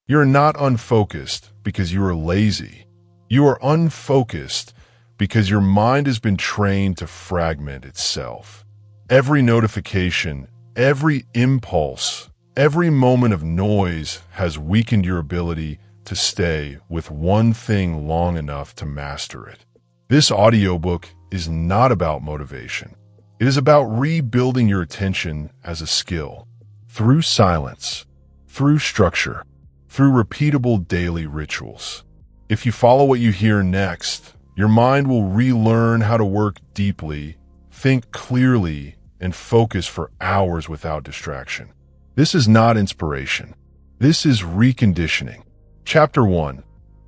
You're not unfocused because you are lazy. You are unfocused because your mind has been trained to fragment itself. Every notification, every impulse, every moment of noise has weakened your ability to stay with one thing long enough to master it. This audiobook is not about motivation. It is about rebuilding your attention as a skill, through silence, through structure, through repeatable daily rituals. If you follow what you hear next, your mind will relearn how to work deeply, think clearly, and focus for hours without distraction. This is not inspiration. This is reconditioning. Chapter 1.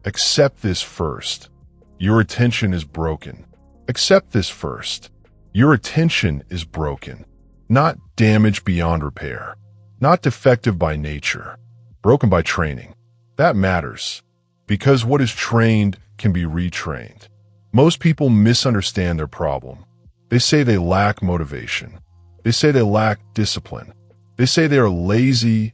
Accept this first. Your attention is broken. Accept this first. Your attention is broken. Not damaged beyond repair. Not defective by nature. Broken by training. That matters, because what is trained can be retrained. Most people misunderstand their problem. They say they lack motivation. They say they lack discipline. They say they are lazy,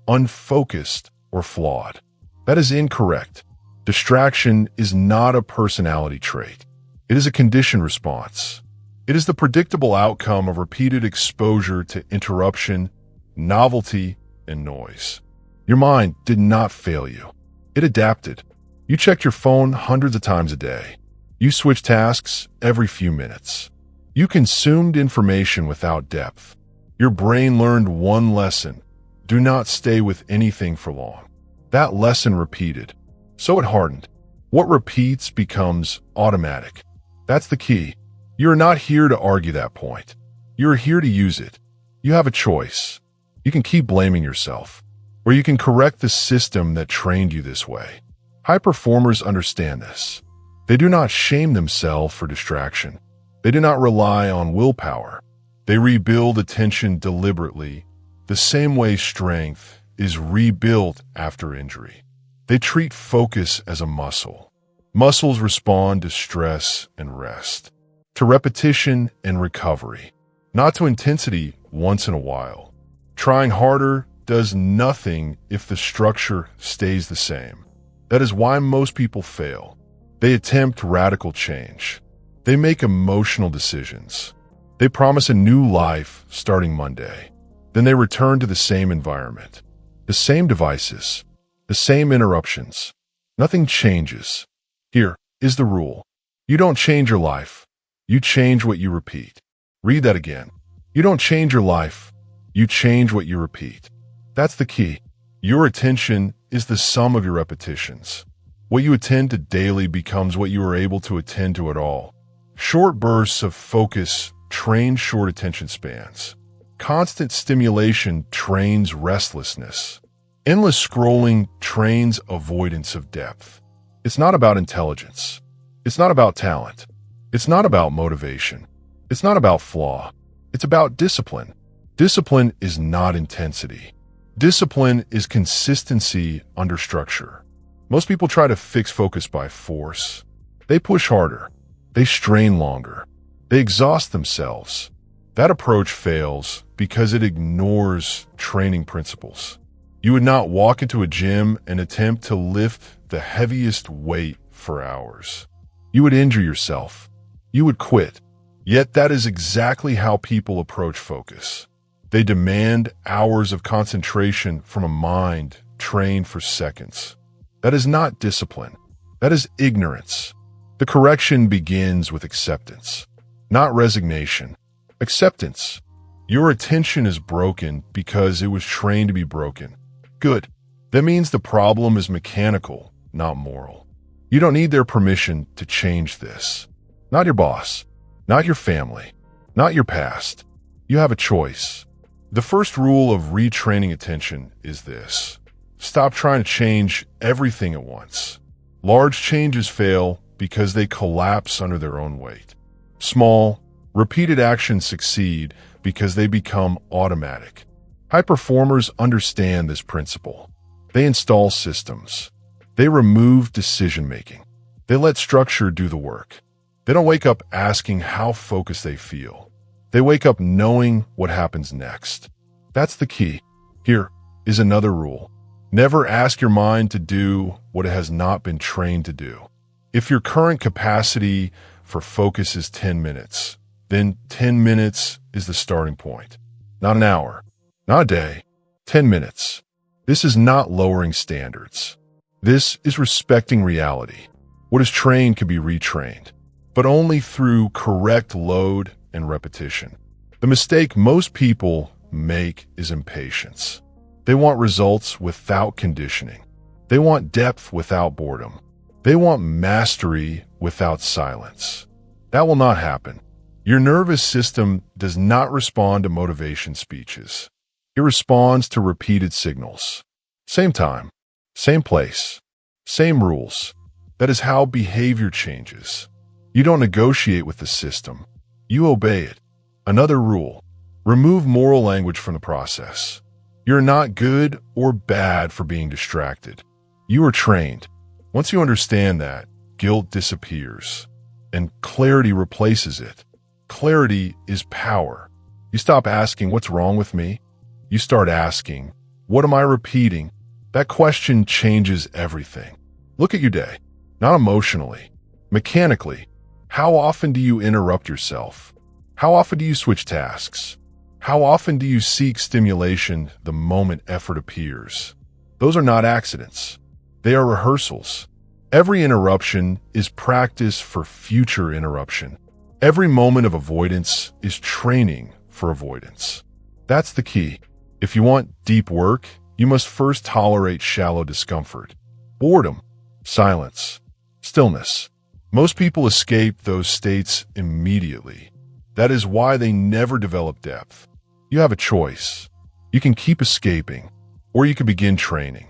unfocused, or flawed. That is incorrect. Distraction is not a personality trait. It is a conditioned response. It is the predictable outcome of repeated exposure to interruption, novelty, and noise. Your mind did not fail you. It adapted. You checked your phone hundreds of times a day. You switched tasks every few minutes. You consumed information without depth. Your brain learned one lesson: do not stay with anything for long. That lesson repeated, so it hardened. What repeats becomes automatic. That's the key. You are not here to argue that point. You are here to use it. You have a choice. You can keep blaming yourself, or you can correct the system that trained you this way. High performers understand this. They do not shame themselves for distraction. They do not rely on willpower. They rebuild attention deliberately, the same way strength is rebuilt after injury. They treat focus as a muscle. Muscles respond to stress and rest, to repetition and recovery, not to intensity once in a while. Trying harder does nothing if the structure stays the same. That is why most people fail. They attempt radical change. They make emotional decisions. They promise a new life starting Monday. Then they return to the same environment, the same devices, the same interruptions. Nothing changes. Here is the rule. You don't change your life. You change what you repeat. Read that again. You don't change your life. You change what you repeat. That's the key. Your attention is the sum of your repetitions. What you attend to daily becomes what you are able to attend to at all. Short bursts of focus train short attention spans. Constant stimulation trains restlessness. Endless scrolling trains avoidance of depth. It's not about intelligence. It's not about talent. It's not about motivation. It's not about flaw. It's about discipline. Discipline is not intensity. Discipline is consistency under structure. Most people try to fix focus by force. They push harder. They strain longer. They exhaust themselves. That approach fails because it ignores training principles. You would not walk into a gym and attempt to lift the heaviest weight for hours. You would injure yourself. You would quit. Yet that is exactly how people approach focus. They demand hours of concentration from a mind trained for seconds. That is not discipline. That is ignorance. The correction begins with acceptance, not resignation. Acceptance. Your attention is broken because it was trained to be broken. Good. That means the problem is mechanical, not moral. You don't need their permission to change this. Not your boss, not your family, not your past. You have a choice. The first rule of retraining attention is this: stop trying to change everything at once. Large changes fail because they collapse under their own weight. Small, repeated actions succeed because they become automatic. High performers understand this principle. They install systems. They remove decision-making. They let structure do the work. They don't wake up asking how focused they feel. They wake up knowing what happens next. That's the key. Here is another rule. Never ask your mind to do what it has not been trained to do. If your current capacity for focus is 10 minutes, then 10 minutes is the starting point. Not an hour, not a day, 10 minutes. This is not lowering standards. This is respecting reality. What is trained can be retrained, but only through correct load and repetition. The mistake most people make is impatience. They want results without conditioning. They want depth without boredom. They want mastery without silence. That will not happen. Your nervous system does not respond to motivation speeches. It responds to repeated signals. Same time, same place, same rules. That is how behavior changes. You don't negotiate with the system. You obey it. Another rule: remove moral language from the process. You're not good or bad for being distracted. You are trained. Once you understand that, guilt disappears, and clarity replaces it. Clarity is power. You stop asking, "What's wrong with me?" You start asking, "What am I repeating?" That question changes everything. Look at your day, not emotionally, mechanically. How often do you interrupt yourself? How often do you switch tasks? How often do you seek stimulation the moment effort appears? Those are not accidents. They are rehearsals. Every interruption is practice for future interruption. Every moment of avoidance is training for avoidance. That's the key. If you want deep work, you must first tolerate shallow discomfort. Boredom, silence, stillness. Most people escape those states immediately. That is why they never develop depth. You have a choice. You can keep escaping, or you can begin training.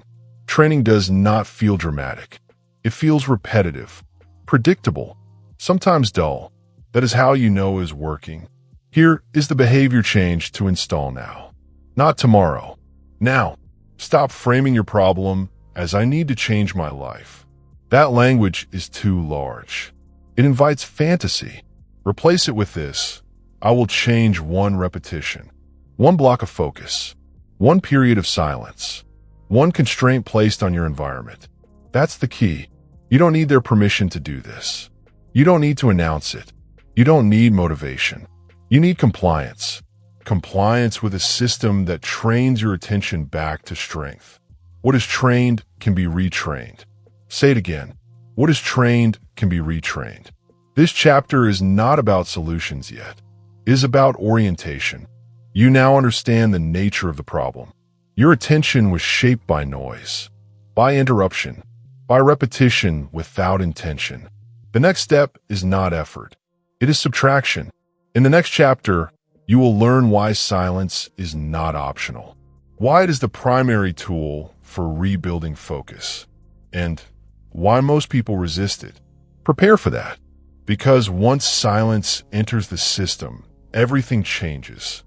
Training does not feel dramatic. It feels repetitive, predictable, sometimes dull. That is how you know it is working. Here is the behavior change to install now. Not tomorrow. Now. Stop framing your problem as "I need to change my life." That language is too large. It invites fantasy. Replace it with this: "I will change one repetition, one block of focus, one period of silence, one constraint placed on your environment." That's the key. You don't need their permission to do this. You don't need to announce it. You don't need motivation. You need compliance. Compliance with a system that trains your attention back to strength. What is trained can be retrained. Say it again. What is trained can be retrained. This chapter is not about solutions yet. It is about orientation. You now understand the nature of the problem. Your attention was shaped by noise, by interruption, by repetition without intention. The next step is not effort. It is subtraction. In the next chapter, you will learn why silence is not optional, why it is the primary tool for rebuilding focus, and why most people resist it. Prepare for that, because once silence enters the system, everything changes.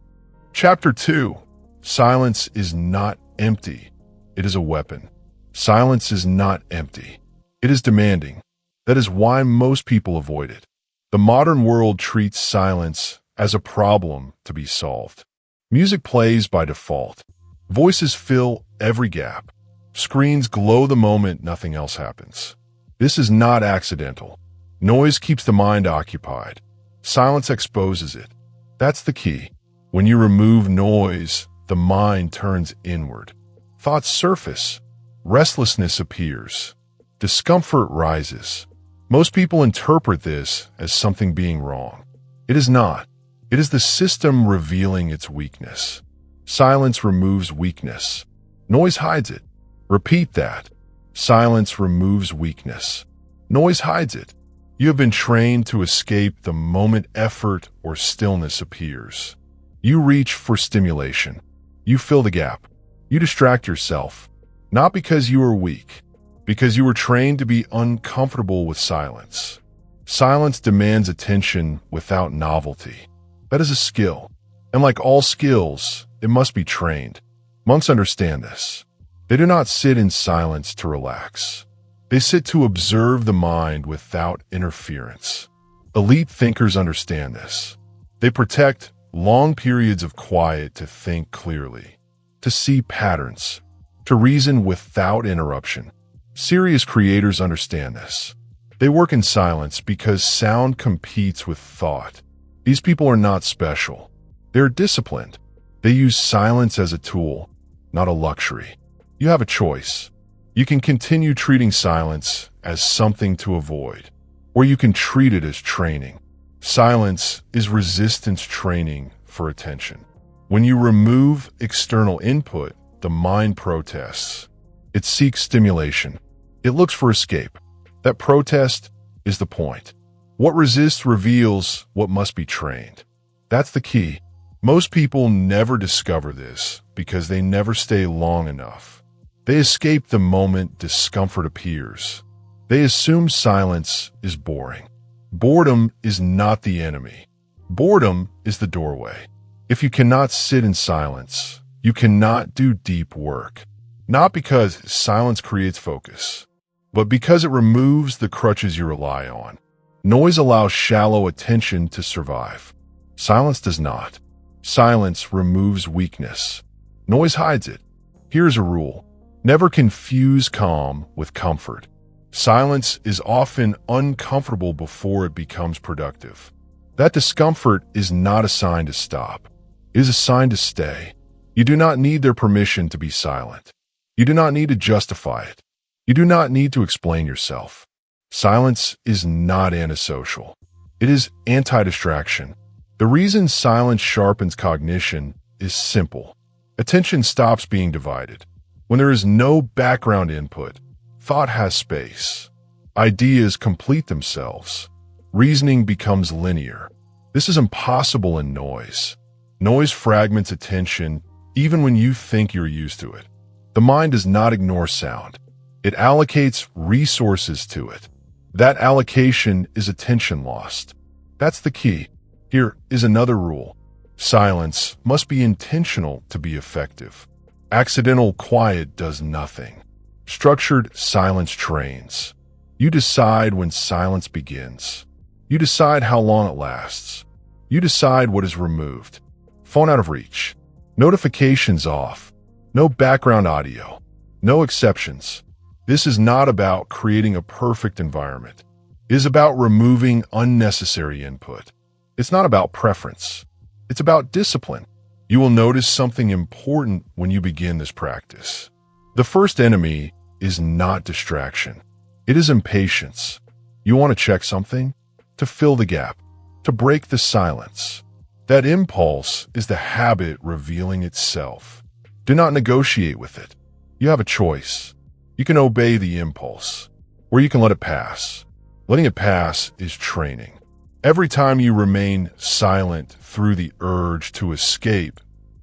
Chapter 2: Silence is not empty. It is a weapon. Silence is not empty. It is demanding. That is why most people avoid it. The modern world treats silence as a problem to be solved. Music plays by default. Voices fill every gap. Screens glow the moment nothing else happens. This is not accidental. Noise keeps the mind occupied. Silence exposes it. That's the key. When you remove noise, the mind turns inward. Thoughts surface. Restlessness appears. Discomfort rises. Most people interpret this as something being wrong. It is not. It is the system revealing its weakness. Silence removes weakness. Noise hides it. Repeat that. Silence removes weakness. Noise hides it. You have been trained to escape the moment effort or stillness appears. You reach for stimulation. You fill the gap. You distract yourself. Not because you are weak, because you were trained to be uncomfortable with silence. Silence demands attention without novelty. That is a skill. And like all skills, it must be trained. Monks understand this. They do not sit in silence to relax. They sit to observe the mind without interference. Elite thinkers understand this. They protect long periods of quiet to think clearly, to see patterns, to reason without interruption. Serious creators understand this. They work in silence because sound competes with thought. These people are not special. They're disciplined. They use silence as a tool, not a luxury. You have a choice. You can continue treating silence as something to avoid, or you can treat it as training. Silence is resistance training for attention. When you remove external input, the mind protests. It seeks stimulation. It looks for escape. That protest is the point. What resists reveals what must be trained. That's the key. Most people never discover this because they never stay long enough. They escape the moment discomfort appears. They assume silence is boring. Boredom is not the enemy. Boredom is the doorway. If you cannot sit in silence, you cannot do deep work. Not because silence creates focus, but because it removes the crutches you rely on. Noise allows shallow attention to survive. Silence does not. Silence removes weakness. Noise hides it. Here's a rule. Never confuse calm with comfort. Silence is often uncomfortable before it becomes productive. That discomfort is not a sign to stop. It is a sign to stay. You do not need their permission to be silent. You do not need to justify it. You do not need to explain yourself. Silence is not antisocial. It is anti-distraction. The reason silence sharpens cognition is simple. Attention stops being divided. When there is no background input, thought has space. Ideas complete themselves. Reasoning becomes linear. This is impossible in noise. Noise fragments attention even when you think you're used to it. The mind does not ignore sound. It allocates resources to it. That allocation is attention lost. That's the key. Here is another rule. Silence must be intentional to be effective. Accidental quiet does nothing. Structured silence trains. You decide when silence begins. You decide how long it lasts. You decide what is removed. Phone out of reach. Notifications off. No background audio. No exceptions. This is not about creating a perfect environment. It is about removing unnecessary input. It's not about preference. It's about discipline. You will notice something important when you begin this practice. The first enemy is not distraction. It is impatience. You want to check something? To fill the gap. To break the silence. That impulse is the habit revealing itself. Do not negotiate with it. You have a choice. You can obey the impulse, or you can let it pass. Letting it pass is training. Every time you remain silent through the urge to escape,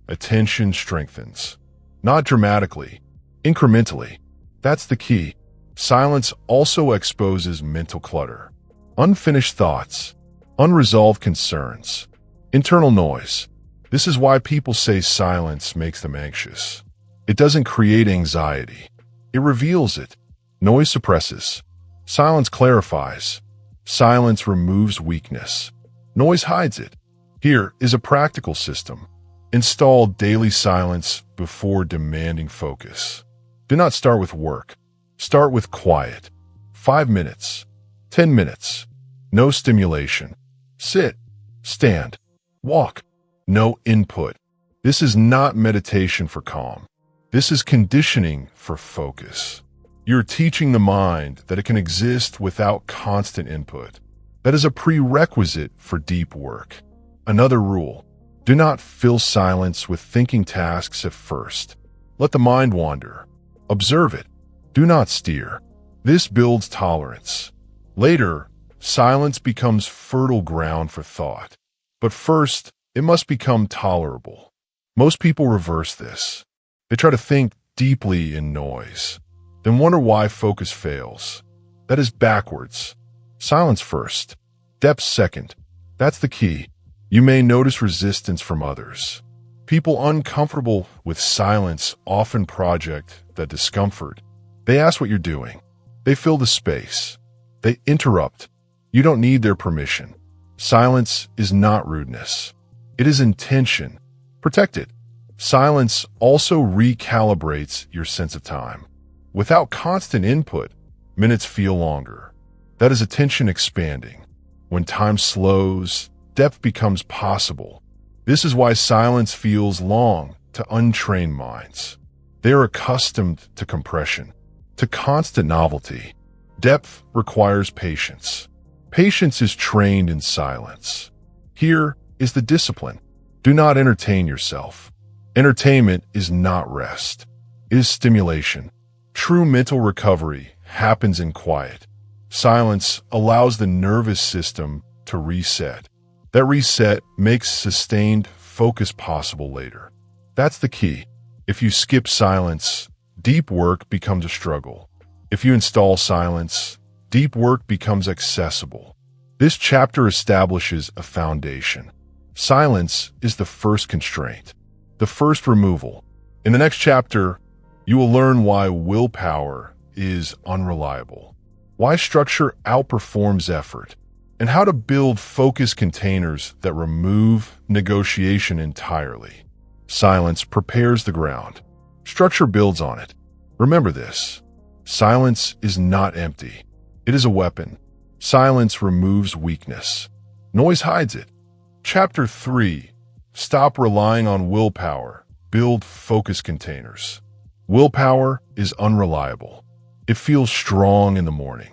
attention strengthens. Not dramatically, incrementally. That's the key. Silence also exposes mental clutter. Unfinished thoughts, unresolved concerns, internal noise. This is why people say silence makes them anxious. It doesn't create anxiety. It reveals it. Noise suppresses. Silence clarifies. Silence removes weakness. Noise hides it. Here is a practical system. Install daily silence before demanding focus. Do not start with work. Start with quiet. 5 minutes. 10 minutes. No stimulation. Sit. Stand. Walk. No input. This is not meditation for calm. This is conditioning for focus. You're teaching the mind that it can exist without constant input. That is a prerequisite for deep work. Another rule. Do not fill silence with thinking tasks at first. Let the mind wander. Observe it. Do not steer. This builds tolerance. Later, silence becomes fertile ground for thought. But first, it must become tolerable. Most people reverse this. They try to think deeply in noise, then wonder why focus fails. That is backwards. Silence first, depth second. That's the key. You may notice resistance from others. People uncomfortable with silence often project that discomfort. They ask what you're doing. They fill the space. They interrupt. You don't need their permission. Silence is not rudeness. It is intention. Protect it. Silence also recalibrates your sense of time. Without constant input, minutes feel longer. That is attention expanding. When time slows, depth becomes possible. This is why silence feels long to untrained minds. They are accustomed to compression, to constant novelty. Depth requires patience. Patience is trained in silence. Here is the discipline. Do not entertain yourself. Entertainment is not rest. It is stimulation. True mental recovery happens in quiet. Silence allows the nervous system to reset. That reset makes sustained focus possible later. That's the key. If you skip silence, deep work becomes a struggle. If you install silence, deep work becomes accessible. This chapter establishes a foundation. Silence is the first constraint, the first removal. In the next chapter, you will learn why willpower is unreliable, why structure outperforms effort, and how to build focus containers that remove negotiation entirely. Silence prepares the ground. Structure builds on it. Remember this. Silence is not empty. It is a weapon. Silence removes weakness. Noise hides it. Chapter 3. Stop relying on willpower. Build focus containers. Willpower is unreliable. It feels strong in the morning.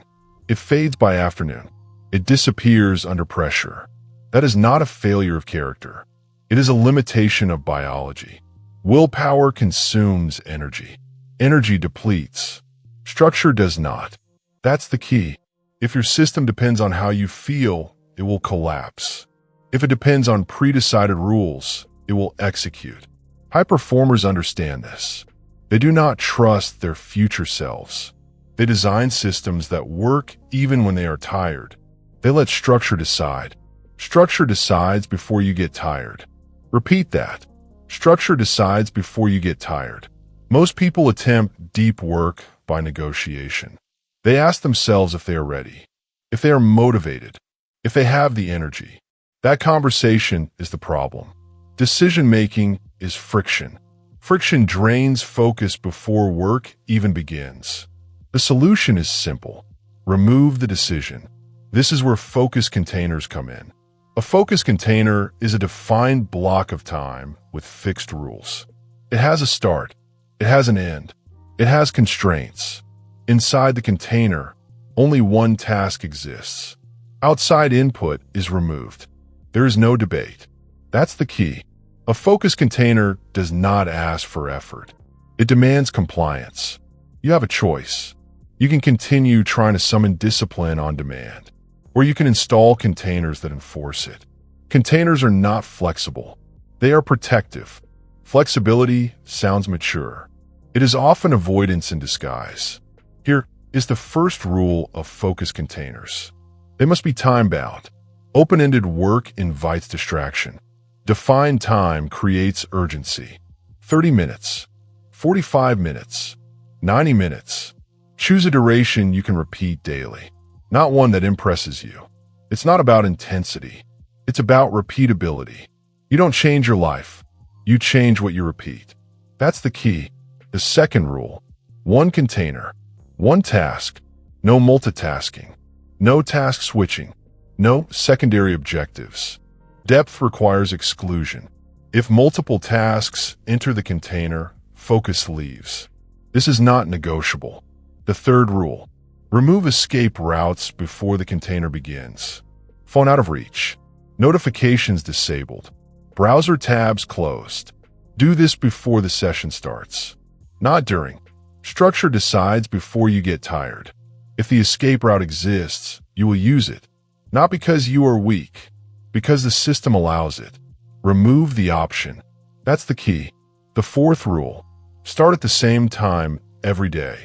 It fades by afternoon. It disappears under pressure. That is not a failure of character. It is a limitation of biology. Willpower consumes energy. Energy depletes. Structure does not. That's the key. If your system depends on how you feel, it will collapse. If it depends on pre-decided rules, it will execute. High performers understand this. They do not trust their future selves. They design systems that work even when they are tired. They let structure decide. Structure decides before you get tired. Repeat that. Structure decides before you get tired. Most people attempt deep work by negotiation. They ask themselves if they are ready, if they are motivated, if they have the energy. That conversation is the problem. Decision-making is friction. Friction drains focus before work even begins. The solution is simple. Remove the decision. This is where focus containers come in. A focus container is a defined block of time with fixed rules. It has a start. It has an end. It has constraints. Inside the container, only one task exists. Outside input is removed. There is no debate. That's the key. A focus container does not ask for effort. It demands compliance. You have a choice. You can continue trying to summon discipline on demand, or you can install containers that enforce it. Containers are not flexible. They are protective. Flexibility sounds mature. It is often avoidance in disguise. Here is the first rule of focus containers. They must be time-bound. Open-ended work invites distraction. Defined time creates urgency. 30 minutes, 45 minutes, 90 minutes. Choose a duration you can repeat daily, not one that impresses you. It's not about intensity. It's about repeatability. You don't change your life. You change what you repeat. That's the key. The second rule: one container, one task, no multitasking, no task switching, no secondary objectives. Depth requires exclusion. If multiple tasks enter the container, focus leaves. This is not negotiable. The third rule: remove escape routes before the container begins. Phone out of reach. Notifications disabled. Browser tabs closed. Do this before the session starts, not during. Structure decides before you get tired. If the escape route exists, you will use it. Not because you are weak, because the system allows it. Remove the option. That's the key. The fourth rule: start at the same time every day.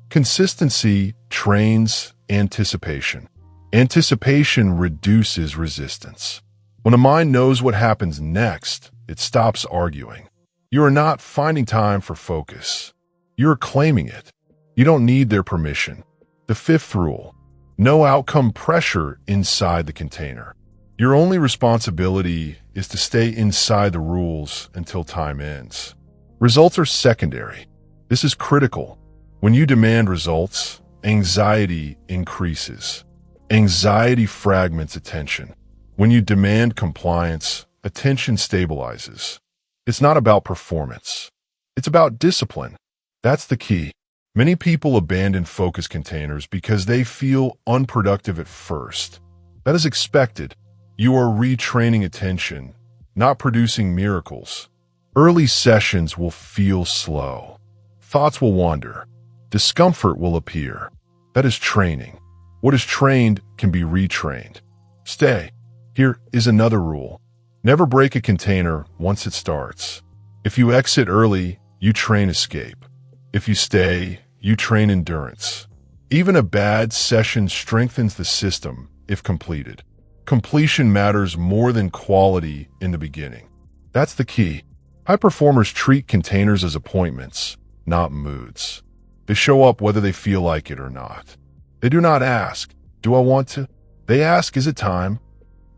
Consistency trains anticipation. Anticipation reduces resistance. When a mind knows what happens next, it stops arguing. You are not finding time for focus. You are claiming it. You don't need their permission. The fifth rule: no outcome pressure inside the container. Your only responsibility is to stay inside the rules until time ends. Results are secondary. This is critical. When you demand results, anxiety increases. Anxiety fragments attention. When you demand compliance, attention stabilizes. It's not about performance. It's about discipline. That's the key. Many people abandon focus containers because they feel unproductive at first. That is expected. You are retraining attention, not producing miracles. Early sessions will feel slow. Thoughts will wander. Discomfort will appear. That is training. What is trained can be retrained. Stay. Here is another rule. Never break a container once it starts. If you exit early, you train escape. If you stay, you train endurance. Even a bad session strengthens the system if completed. Completion matters more than quality in the beginning. That's the key. High performers treat containers as appointments, not moods. They show up whether they feel like it or not. They do not ask, "Do I want to?" They ask, "Is it time?"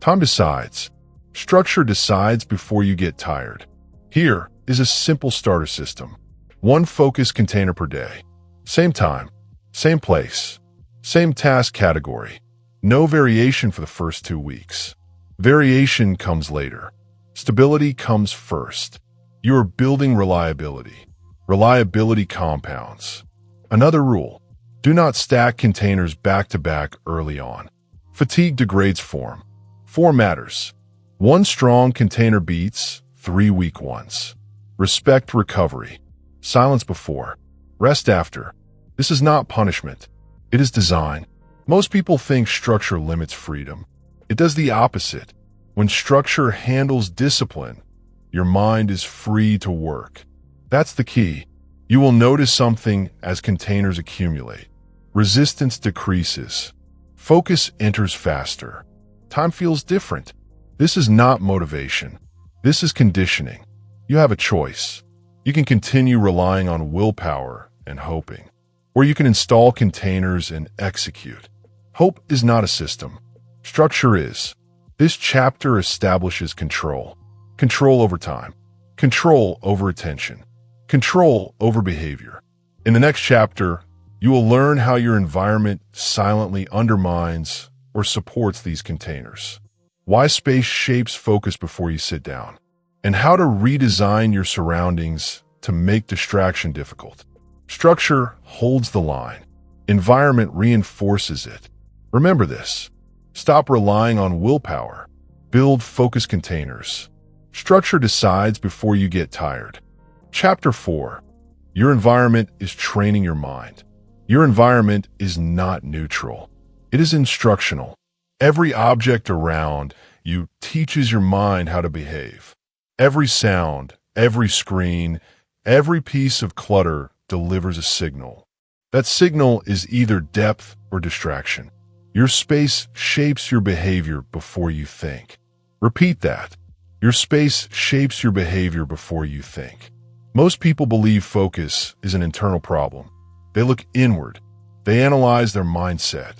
Time decides. Structure decides before you get tired. Here is a simple starter system. 1 focus container per day. Same time, same place, same task category. No variation for the first 2 weeks. Variation comes later. Stability comes first. You are building reliability. Reliability compounds. Another rule: do not stack containers back to back early on. Fatigue degrades form. Form matters. 1 strong container beats 3 weak ones. Respect recovery. Silence before. Rest after. This is not punishment. It is design. Most people think structure limits freedom. It does the opposite. When structure handles discipline, your mind is free to work. That's the key. You will notice something as containers accumulate. Resistance decreases. Focus enters faster. Time feels different. This is not motivation. This is conditioning. You have a choice. You can continue relying on willpower and hoping, or you can install containers and execute. Hope is not a system. Structure is. This chapter establishes control. Control over time. Control over attention. Control over behavior. In the next chapter, you will learn how your environment silently undermines or supports these containers, why space shapes focus before you sit down, and how to redesign your surroundings to make distraction difficult. Structure holds the line. Environment reinforces it. Remember this. Stop relying on willpower. Build focus containers. Structure decides before you get tired. Chapter 4. Your environment is training your mind. Your environment is not neutral. It is instructional. Every object around you teaches your mind how to behave. Every sound, every screen, every piece of clutter delivers a signal. That signal is either depth or distraction. Your space shapes your behavior before you think. Repeat that. Your space shapes your behavior before you think. Most people believe focus is an internal problem. They look inward. They analyze their mindset.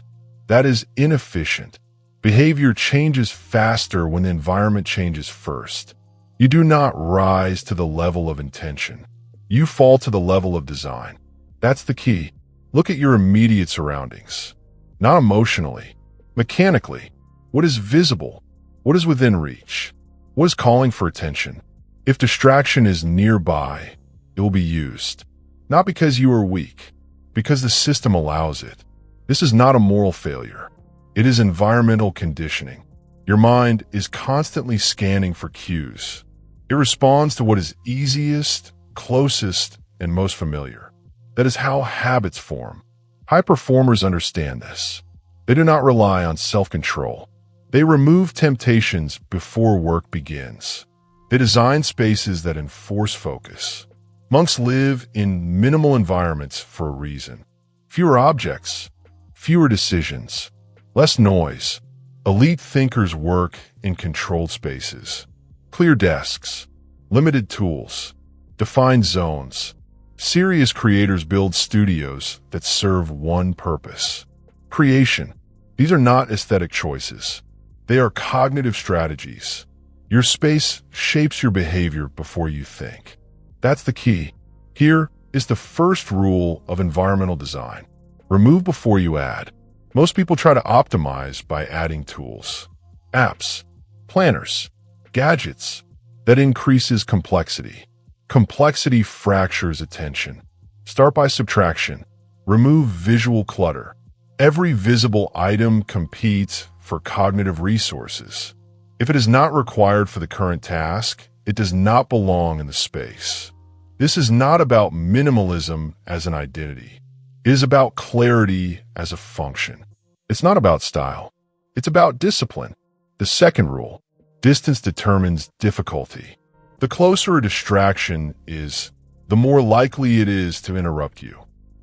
That is inefficient. Behavior changes faster when the environment changes first. You do not rise to the level of intention. You fall to the level of design. That's the key. Look at your immediate surroundings. Not emotionally, mechanically. What is visible? What is within reach? What is calling for attention? If distraction is nearby, it will be used. Not because you are weak, because the system allows it. This is not a moral failure. It is environmental conditioning. Your mind is constantly scanning for cues. It responds to what is easiest, closest, and most familiar. That is how habits form. High performers understand this. They do not rely on self-control. They remove temptations before work begins. They design spaces that enforce focus. Monks live in minimal environments for a reason. Fewer objects, fewer decisions, less noise. Elite thinkers work in controlled spaces. Clear desks, limited tools, defined zones. Serious creators build studios that serve one purpose: creation. These are not aesthetic choices. They are cognitive strategies. Your space shapes your behavior before you think. That's the key. Here is the first rule of environmental design. Remove before you add. Most people try to optimize by adding tools, apps, planners, gadgets. That increases complexity. Complexity fractures attention. Start by subtraction. Remove visual clutter. Every visible item competes for cognitive resources. If it is not required for the current task, it does not belong in the space. This is not about minimalism as an identity. It is about clarity as a function. It's not about style. It's about discipline. The second rule: distance determines difficulty. The closer a distraction is, the more likely it is to interrupt you.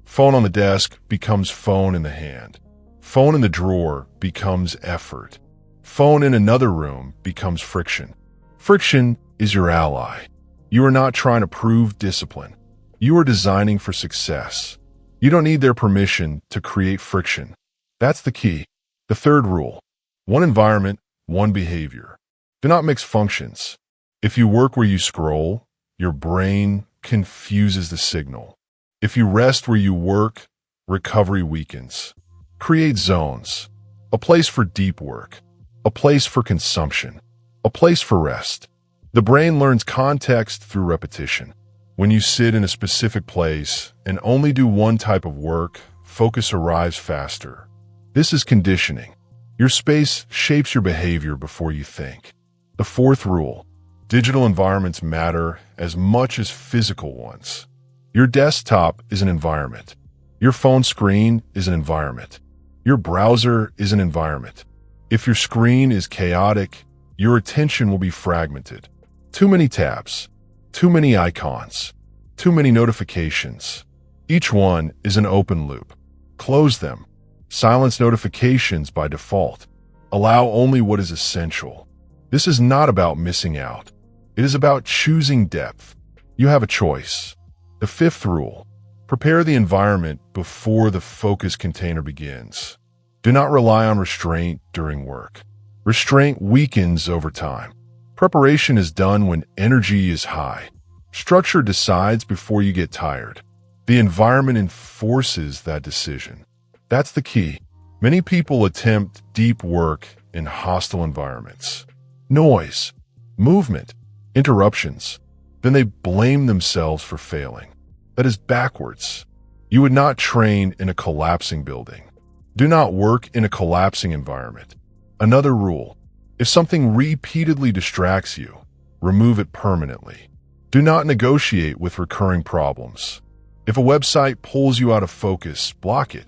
Phone on the desk becomes phone in the hand. Phone in the drawer becomes effort. Phone in another room becomes friction. Friction is your ally. You are not trying to prove discipline. You are designing for success. You don't need their permission to create friction. That's the key. The third rule: one environment, one behavior. Do not mix functions. If you work where you scroll, your brain confuses the signal. If you rest where you work, recovery weakens. Create zones. A place for deep work. A place for consumption. A place for rest. The brain learns context through repetition. When you sit in a specific place and only do one type of work, focus arrives faster. This is conditioning. Your space shapes your behavior before you think. The fourth rule: digital environments matter as much as physical ones. Your desktop is an environment. Your phone screen is an environment. Your browser is an environment. If your screen is chaotic, your attention will be fragmented. Too many tabs, too many icons, too many notifications. Each one is an open loop. Close them. Silence notifications by default. Allow only what is essential. This is not about missing out. It is about choosing depth. You have a choice. The fifth rule: prepare the environment before the focus container begins. Do not rely on restraint during work. Restraint weakens over time. Preparation is done when energy is high. Structure decides before you get tired. The environment enforces that decision. That's the key. Many people attempt deep work in hostile environments. Noise, movement, interruptions. Then they blame themselves for failing. That is backwards. You would not train in a collapsing building. Do not work in a collapsing environment. Another rule: if something repeatedly distracts you, remove it permanently. Do not negotiate with recurring problems. If a website pulls you out of focus, block it.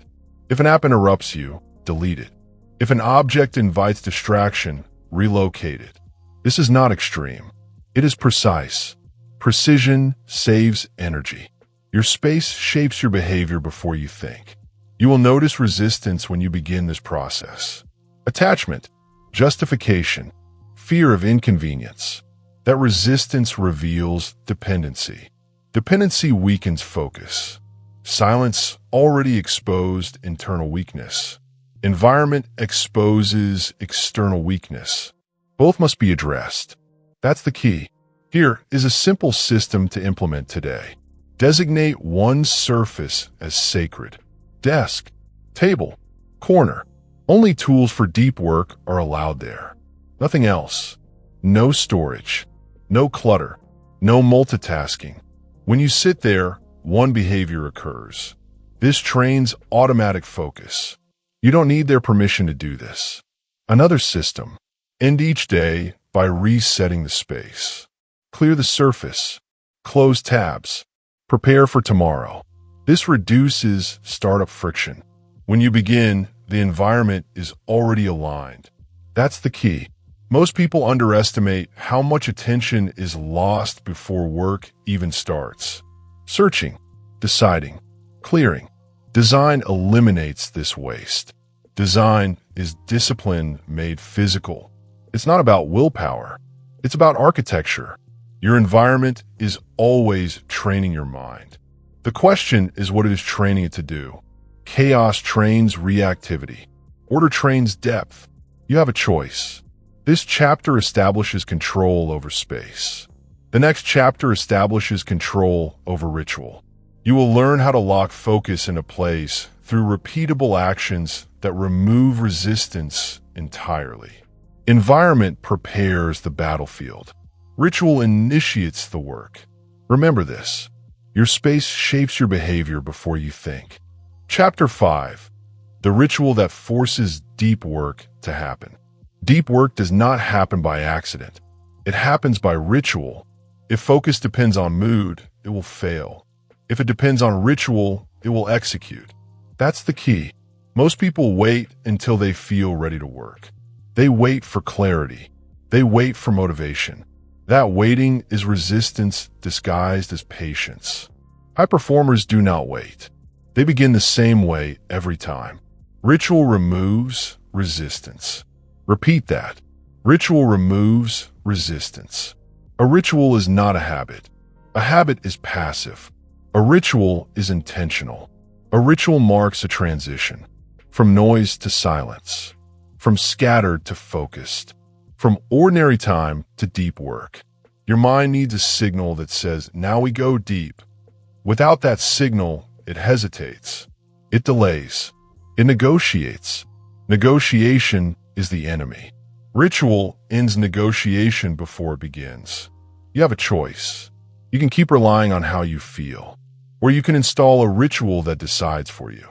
If an app interrupts you, delete it. If an object invites distraction, relocate it. This is not extreme. It is precise. Precision saves energy. Your space shapes your behavior before you think. You will notice resistance when you begin this process. Attachment, justification, fear of inconvenience. That resistance reveals dependency. Dependency weakens focus. Silence already exposed internal weakness. Environment exposes external weakness. Both must be addressed. That's the key. Here is a simple system to implement today. Designate one surface as sacred. Desk, table, corner. Only tools for deep work are allowed there. Nothing else. No storage. No clutter. No multitasking. When you sit there, one behavior occurs. This trains automatic focus. You don't need their permission to do this. Another system. End each day by resetting the space. Clear the surface. Close tabs. Prepare for tomorrow. This reduces startup friction. When you begin, the environment is already aligned. That's the key. Most people underestimate how much attention is lost before work even starts. Searching, deciding, clearing. Design eliminates this waste. Design is discipline made physical. It's not about willpower. It's about architecture. Your environment is always training your mind. The question is what it is training it to do. Chaos trains reactivity. Order trains depth. You have a choice. This chapter establishes control over space. The next chapter establishes control over ritual. You will learn how to lock focus into place through repeatable actions that remove resistance entirely. Environment prepares the battlefield. Ritual initiates the work. Remember this. Your space shapes your behavior before you think. Chapter 5. The ritual that forces deep work to happen. Deep work does not happen by accident. It happens by ritual. If focus depends on mood, it will fail. If it depends on ritual, it will execute. That's the key. Most people wait until they feel ready to work. They wait for clarity. They wait for motivation. That waiting is resistance disguised as patience. High performers do not wait. They begin the same way every time. Ritual removes resistance. Repeat that. Ritual removes resistance. A ritual is not a habit. A habit is passive. A ritual is intentional. A ritual marks a transition from noise to silence, from scattered to focused, from ordinary time to deep work. Your mind needs a signal that says, now we go deep. Without that signal, it hesitates. It delays. It negotiates. Negotiation is the enemy. Ritual ends negotiation before it begins. You have a choice. You can keep relying on how you feel, or you can install a ritual that decides for you.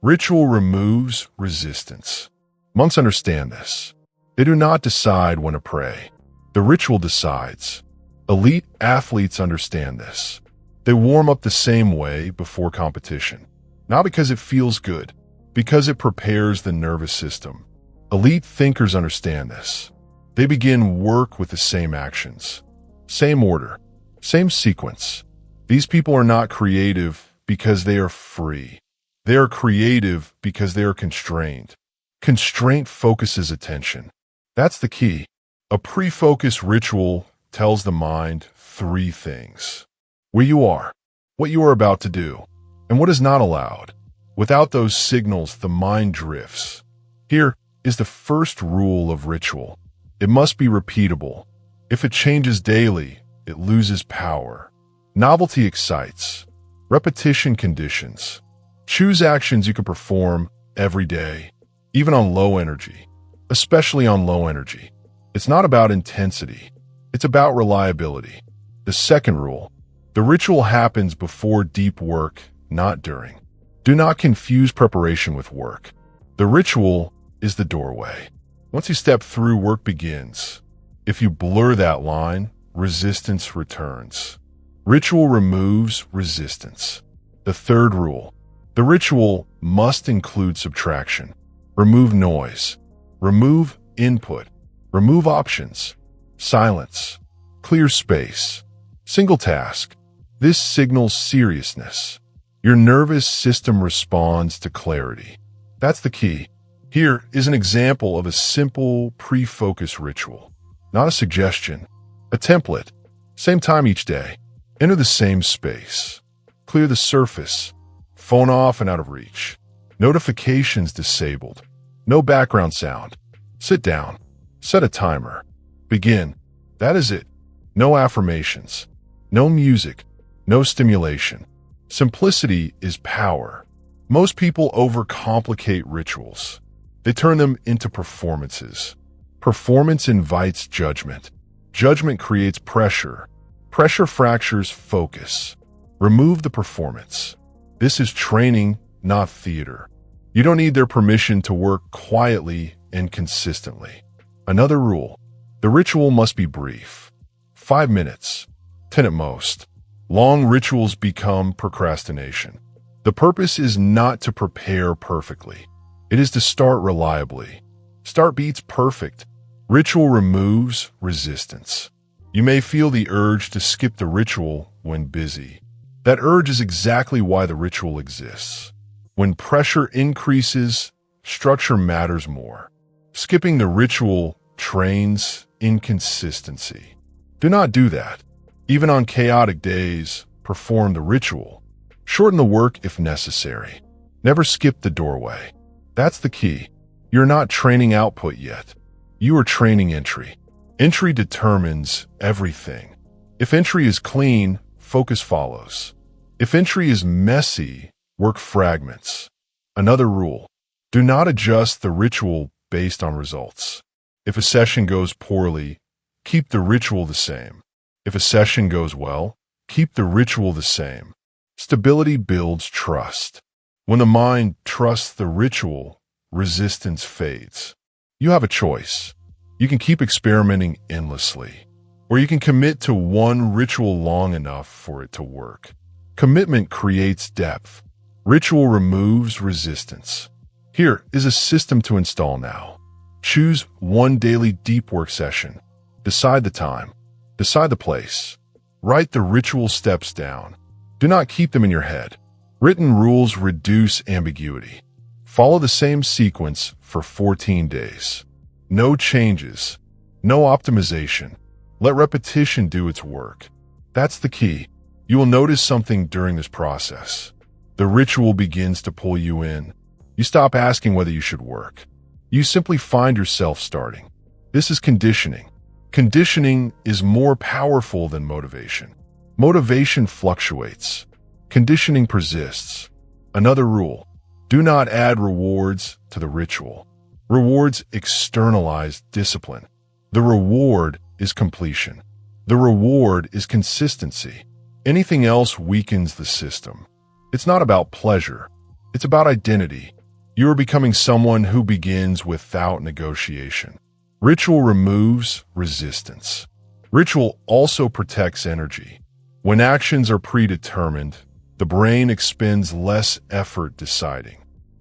Ritual removes resistance. Monks understand this. They do not decide when to pray. The ritual decides. Elite athletes understand this. They warm up the same way before competition. Not because it feels good, because it prepares the nervous system. Elite thinkers understand this. They begin work with the same actions, same order, same sequence. These people are not creative because they are free. They are creative because they are constrained. Constraint focuses attention. That's the key. A pre-focused ritual tells the mind 3 things. Where you are, what you are about to do, and what is not allowed. Without those signals, the mind drifts. Here is the first rule of ritual. It must be repeatable. If it changes daily, it loses power. Novelty excites. Repetition conditions. Choose actions you can perform every day, even on low energy, especially on low energy. It's not about intensity. It's about reliability. The second rule, the ritual happens before deep work, not during. Do not confuse preparation with work. The ritual is the doorway. Once you step through, work begins. If you blur that line, resistance returns. Ritual removes resistance. The third rule, the ritual must include subtraction. Remove noise. Remove input. Remove options. Silence. Clear space. Single task. This signals seriousness. Your nervous system responds to clarity. That's the key. Here is an example of a simple pre-focus ritual. Not a suggestion. A template. Same time each day. Enter the same space. Clear the surface. Phone off and out of reach. Notifications disabled. No background sound. Sit down. Set a timer. Begin. That is it. No affirmations. No music. No stimulation. Simplicity is power. Most people overcomplicate rituals. They turn them into performances. Performance invites judgment. Judgment creates pressure. Pressure fractures focus. Remove the performance. This is training, not theater. You don't need their permission to work quietly and consistently. Another rule, the ritual must be brief. 5 minutes, 10 at most. Long rituals become procrastination. The purpose is not to prepare perfectly. It is to start reliably. Start beats perfect. Ritual removes resistance. You may feel the urge to skip the ritual when busy. That urge is exactly why the ritual exists. When pressure increases, structure matters more. Skipping the ritual trains inconsistency. Do not do that. Even on chaotic days, perform the ritual. Shorten the work if necessary. Never skip the doorway. That's the key. You're not training output yet. You are training entry. Entry determines everything. If entry is clean, focus follows. If entry is messy, work fragments. Another rule: do not adjust the ritual based on results. If a session goes poorly, keep the ritual the same. If a session goes well, keep the ritual the same. Stability builds trust. When the mind trusts the ritual, resistance fades. You have a choice. You can keep experimenting endlessly, or you can commit to one ritual long enough for it to work. Commitment creates depth. Ritual removes resistance. Here is a system to install now. Choose one daily deep work session. Decide the time. Decide the place. Write the ritual steps down. Do not keep them in your head. Written rules reduce ambiguity. Follow the same sequence for 14 days. No changes. No optimization. Let repetition do its work. That's the key. You will notice something during this process. The ritual begins to pull you in. You stop asking whether you should work. You simply find yourself starting. This is conditioning. Conditioning is more powerful than motivation. Motivation fluctuates. Conditioning persists. Another rule: do not add rewards to the ritual. Rewards externalize discipline. The reward is completion. The reward is consistency. Anything else weakens the system. It's not about pleasure. It's about identity. You are becoming someone who begins without negotiation. Ritual removes resistance. Ritual also protects energy. When actions are predetermined, the brain expends less effort deciding.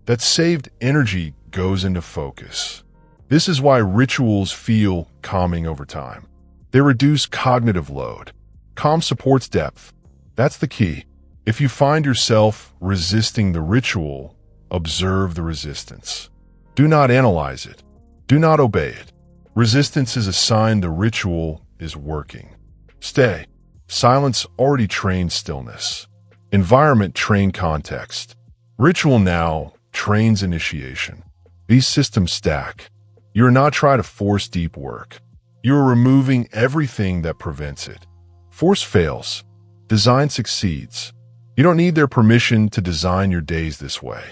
That saved energy goes into focus. This is why rituals feel calming over time. They reduce cognitive load. Calm supports depth. That's the key. If you find yourself resisting the ritual, observe the resistance. Do not analyze it. Do not obey it. Resistance is a sign the ritual is working. Stay. Silence already trains stillness. Environment trains context. Ritual now trains initiation. These systems stack. You are not trying to force deep work. You are removing everything that prevents it. Force fails. Design succeeds. You don't need their permission to design your days this way.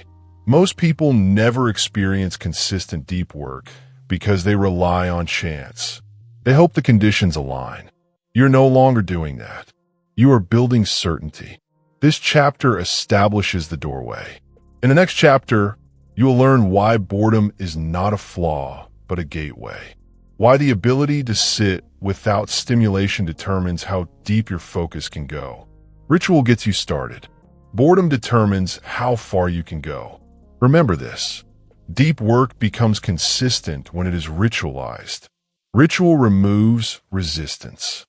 Most people never experience consistent deep work because they rely on chance. They hope the conditions align. You're no longer doing that. You are building certainty. This chapter establishes the doorway. In the next chapter, you will learn why boredom is not a flaw, but a gateway. Why the ability to sit without stimulation determines how deep your focus can go. Ritual gets you started. Boredom determines how far you can go. Remember this. Deep work becomes consistent when it is ritualized. Ritual removes resistance.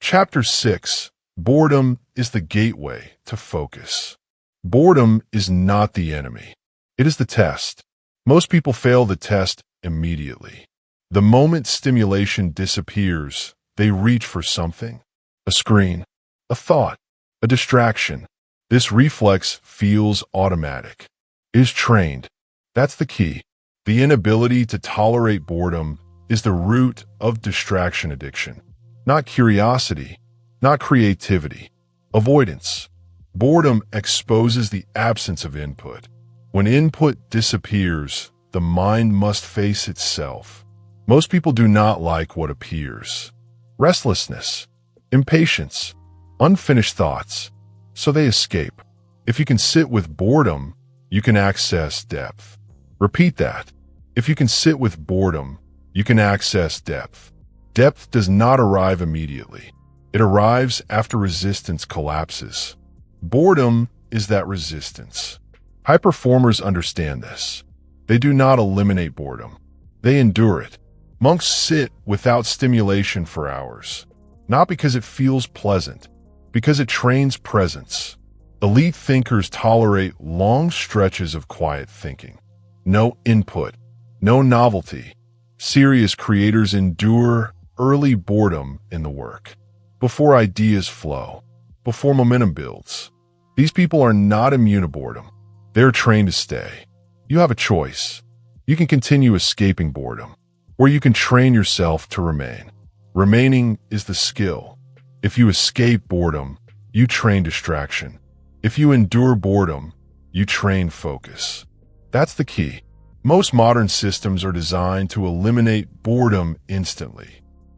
Chapter 6. Boredom is the gateway to focus. Boredom is not the enemy. It is the test. Most people fail the test immediately. The moment stimulation disappears, they reach for something. A screen, a thought, a distraction. This reflex feels automatic. It is trained. That's the key. The inability to tolerate boredom is the root of distraction addiction. Not curiosity, not creativity. Avoidance. Boredom exposes the absence of input. When input disappears, the mind must face itself. Most people do not like what appears. Restlessness, impatience, unfinished thoughts. So they escape. If you can sit with boredom, you can access depth. Repeat that. If you can sit with boredom, you can access depth. Depth does not arrive immediately. It arrives after resistance collapses. Boredom is that resistance. High performers understand this. They do not eliminate boredom. They endure it. Monks sit without stimulation for hours. Not because it feels pleasant, because it trains presence. Elite thinkers tolerate long stretches of quiet thinking. No input, no novelty. Serious creators endure early boredom in the work. Before ideas flow, before momentum builds. These people are not immune to boredom. They're trained to stay. You have a choice. You can continue escaping boredom, where you can train yourself to remain. Remaining is the skill. If you escape boredom, you train distraction. If you endure boredom, you train focus. That's the key. Most modern systems are designed to eliminate boredom instantly.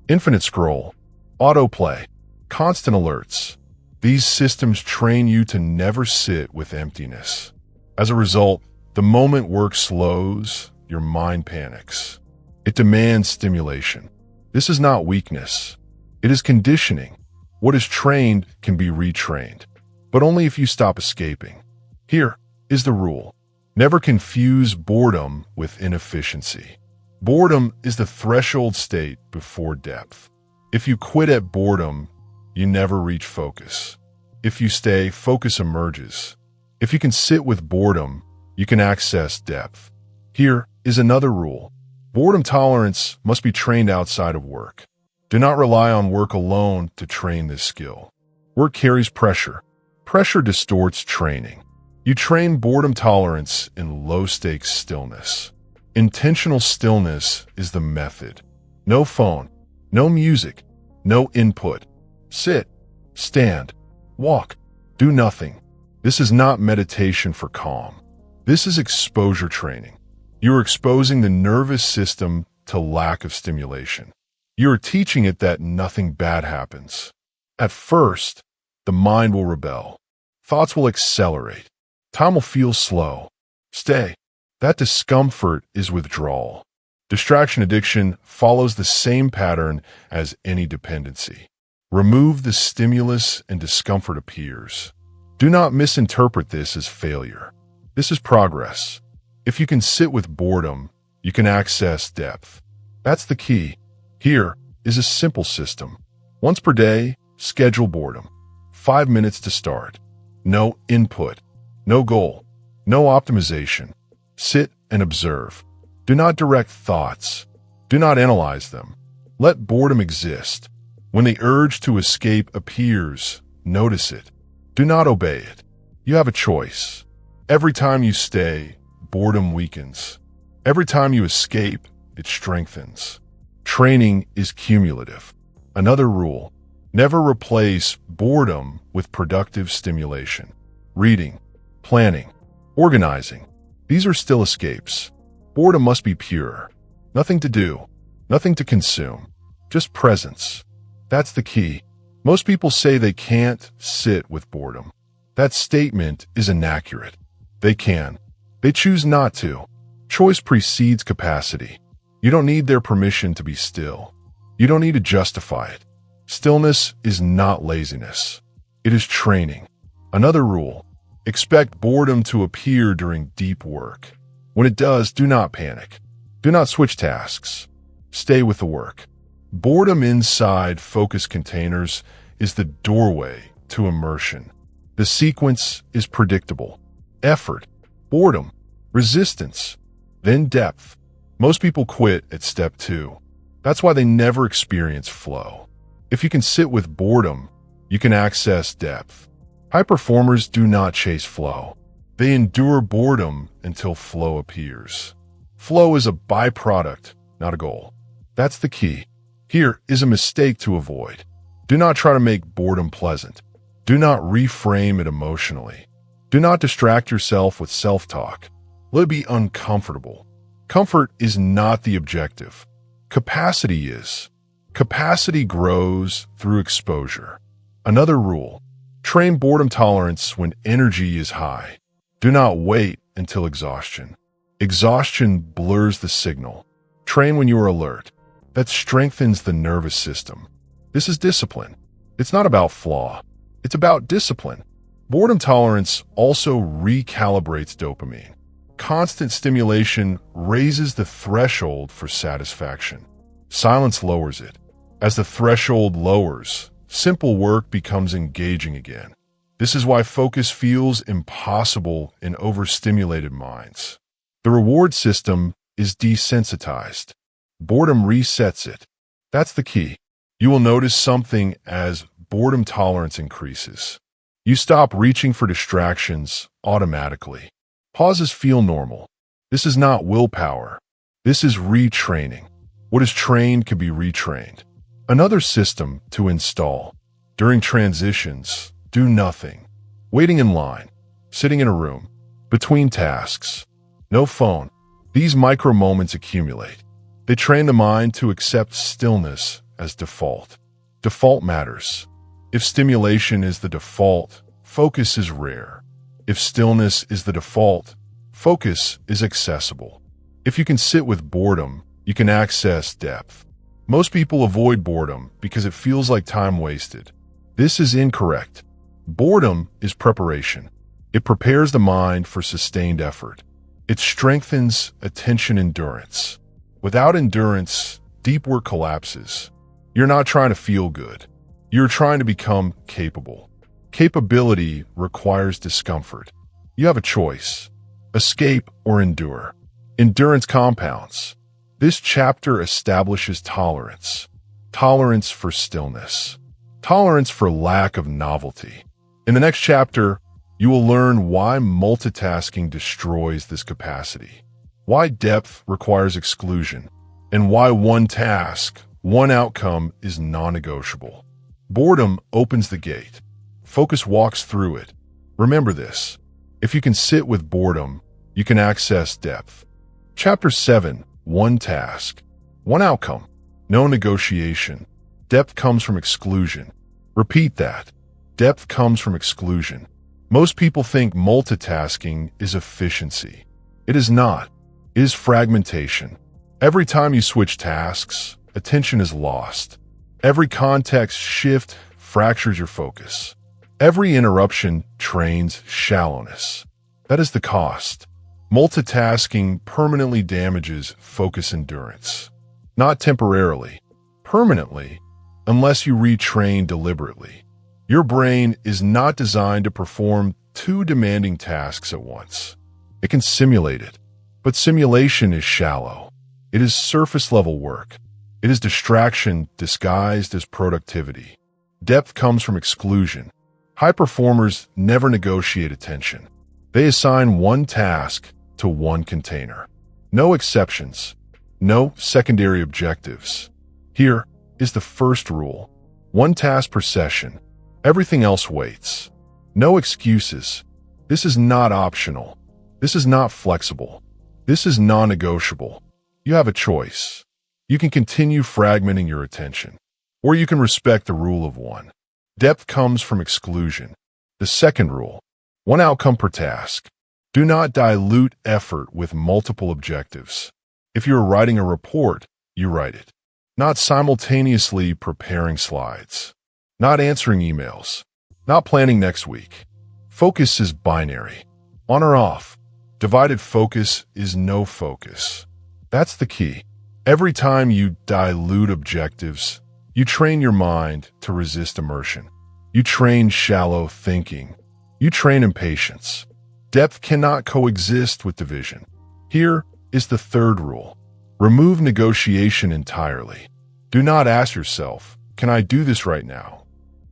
Infinite scroll, autoplay, constant alerts. These systems train you to never sit with emptiness. As a result, the moment work slows, your mind panics. It demands stimulation. This is not weakness. It is conditioning. What is trained can be retrained, but only if you stop escaping. Here is the rule. Never confuse boredom with inefficiency. Boredom is the threshold state before depth. If you quit at boredom, you never reach focus. If you stay, focus emerges. If you can sit with boredom, you can access depth. Here is another rule. Boredom tolerance must be trained outside of work. Do not rely on work alone to train this skill. Work carries pressure. Pressure distorts training. You train boredom tolerance in low-stakes stillness. Intentional stillness is the method. No phone, no music, no input. Sit, stand, walk, do nothing. This is not meditation for calm. This is exposure training. You are exposing the nervous system to lack of stimulation. You are teaching it that nothing bad happens. At first, the mind will rebel. Thoughts will accelerate. Time will feel slow. Stay. That discomfort is withdrawal. Distraction addiction follows the same pattern as any dependency. Remove the stimulus and discomfort appears. Do not misinterpret this as failure. This is progress. If you can sit with boredom, you can access depth. That's the key. Here is a simple system. Once per day, schedule boredom. 5 minutes to start. No input. No goal. No optimization. Sit and observe. Do not direct thoughts. Do not analyze them. Let boredom exist. When the urge to escape appears, notice it. Do not obey it. You have a choice. Every time you stay, boredom weakens. Every time you escape, it strengthens. Training is cumulative. Another rule: never replace boredom with productive stimulation. Reading, planning, organizing. These are still escapes. Boredom must be pure. Nothing to do, nothing to consume, just presence. That's the key. Most people say they can't sit with boredom. That statement is inaccurate. They can. They choose not to. Choice precedes capacity. You don't need their permission to be still. You don't need to justify it. Stillness is not laziness. It is training. Another rule: expect boredom to appear during deep work. When it does, do not panic. Do not switch tasks. Stay with the work. Boredom inside focus containers is the doorway to immersion. The sequence is predictable. Effort, boredom, resistance, then depth. Most people quit at step 2. That's why they never experience flow. If you can sit with boredom, you can access depth. High performers do not chase flow. They endure boredom until flow appears. Flow is a byproduct, not a goal. That's the key. Here is a mistake to avoid. Do not try to make boredom pleasant. Do not reframe it emotionally. Do not distract yourself with self-talk. Let it be uncomfortable. Comfort is not the objective. Capacity is. Capacity grows through exposure. Another rule: train boredom tolerance when energy is high. Do not wait until exhaustion. Exhaustion blurs the signal. Train when you are alert. That strengthens the nervous system. This is discipline. It's not about flaw. It's about discipline. Boredom tolerance also recalibrates dopamine. Constant stimulation raises the threshold for satisfaction. Silence lowers it. As the threshold lowers, simple work becomes engaging again. This is why focus feels impossible in overstimulated minds. The reward system is desensitized. Boredom resets it. That's the key. You will notice something as boredom tolerance increases. You stop reaching for distractions automatically. Pauses feel normal. This is not willpower. This is retraining. What is trained can be retrained. Another system to install. During transitions, do nothing. Waiting in line, sitting in a room, between tasks. No phone. These micro moments accumulate. They train the mind to accept stillness as default. Default matters. If stimulation is the default, focus is rare. If stillness is the default, focus is accessible. If you can sit with boredom, you can access depth. Most people avoid boredom because it feels like time wasted. This is incorrect. Boredom is preparation. It prepares the mind for sustained effort. It strengthens attention endurance. Without endurance, deep work collapses. You're not trying to feel good. You're trying to become capable. Capability requires discomfort. You have a choice: escape or endure. Endurance compounds. This chapter establishes tolerance. Tolerance for stillness. Tolerance for lack of novelty. In the next chapter, you will learn why multitasking destroys this capacity, why depth requires exclusion, and why one task, one outcome is non-negotiable. Boredom opens the gate. Focus walks through it. Remember this: if you can sit with boredom, you can access depth. Chapter 7. One task, one outcome. No negotiation. Depth comes from exclusion. Repeat that. Depth comes from exclusion. Most people think multitasking is efficiency. It is not. It is fragmentation. Every time you switch tasks, attention is lost. Every context shift fractures your focus. Every interruption trains shallowness. That is the cost. Multitasking permanently damages focus endurance. Not temporarily, permanently, unless you retrain deliberately. Your brain is not designed to perform two demanding tasks at once. It can simulate it, but simulation is shallow. It is surface-level work. It is distraction disguised as productivity. Depth comes from exclusion. High performers never negotiate attention. They assign one task to one container. No exceptions. No secondary objectives. Here is the first rule. One task per session. Everything else waits. No excuses. This is not optional. This is not flexible. This is non-negotiable. You have a choice. You can continue fragmenting your attention, or you can respect the rule of one. Depth comes from exclusion. The second rule: one outcome per task. Do not dilute effort with multiple objectives. If you are writing a report, you write it. Not simultaneously preparing slides. Not answering emails. Not planning next week. Focus is binary. On or off. Divided focus is no focus. That's the key. Every time you dilute objectives, you train your mind to resist immersion. You train shallow thinking. You train impatience. Depth cannot coexist with division. Here is the third rule. Remove negotiation entirely. Do not ask yourself, can I do this right now?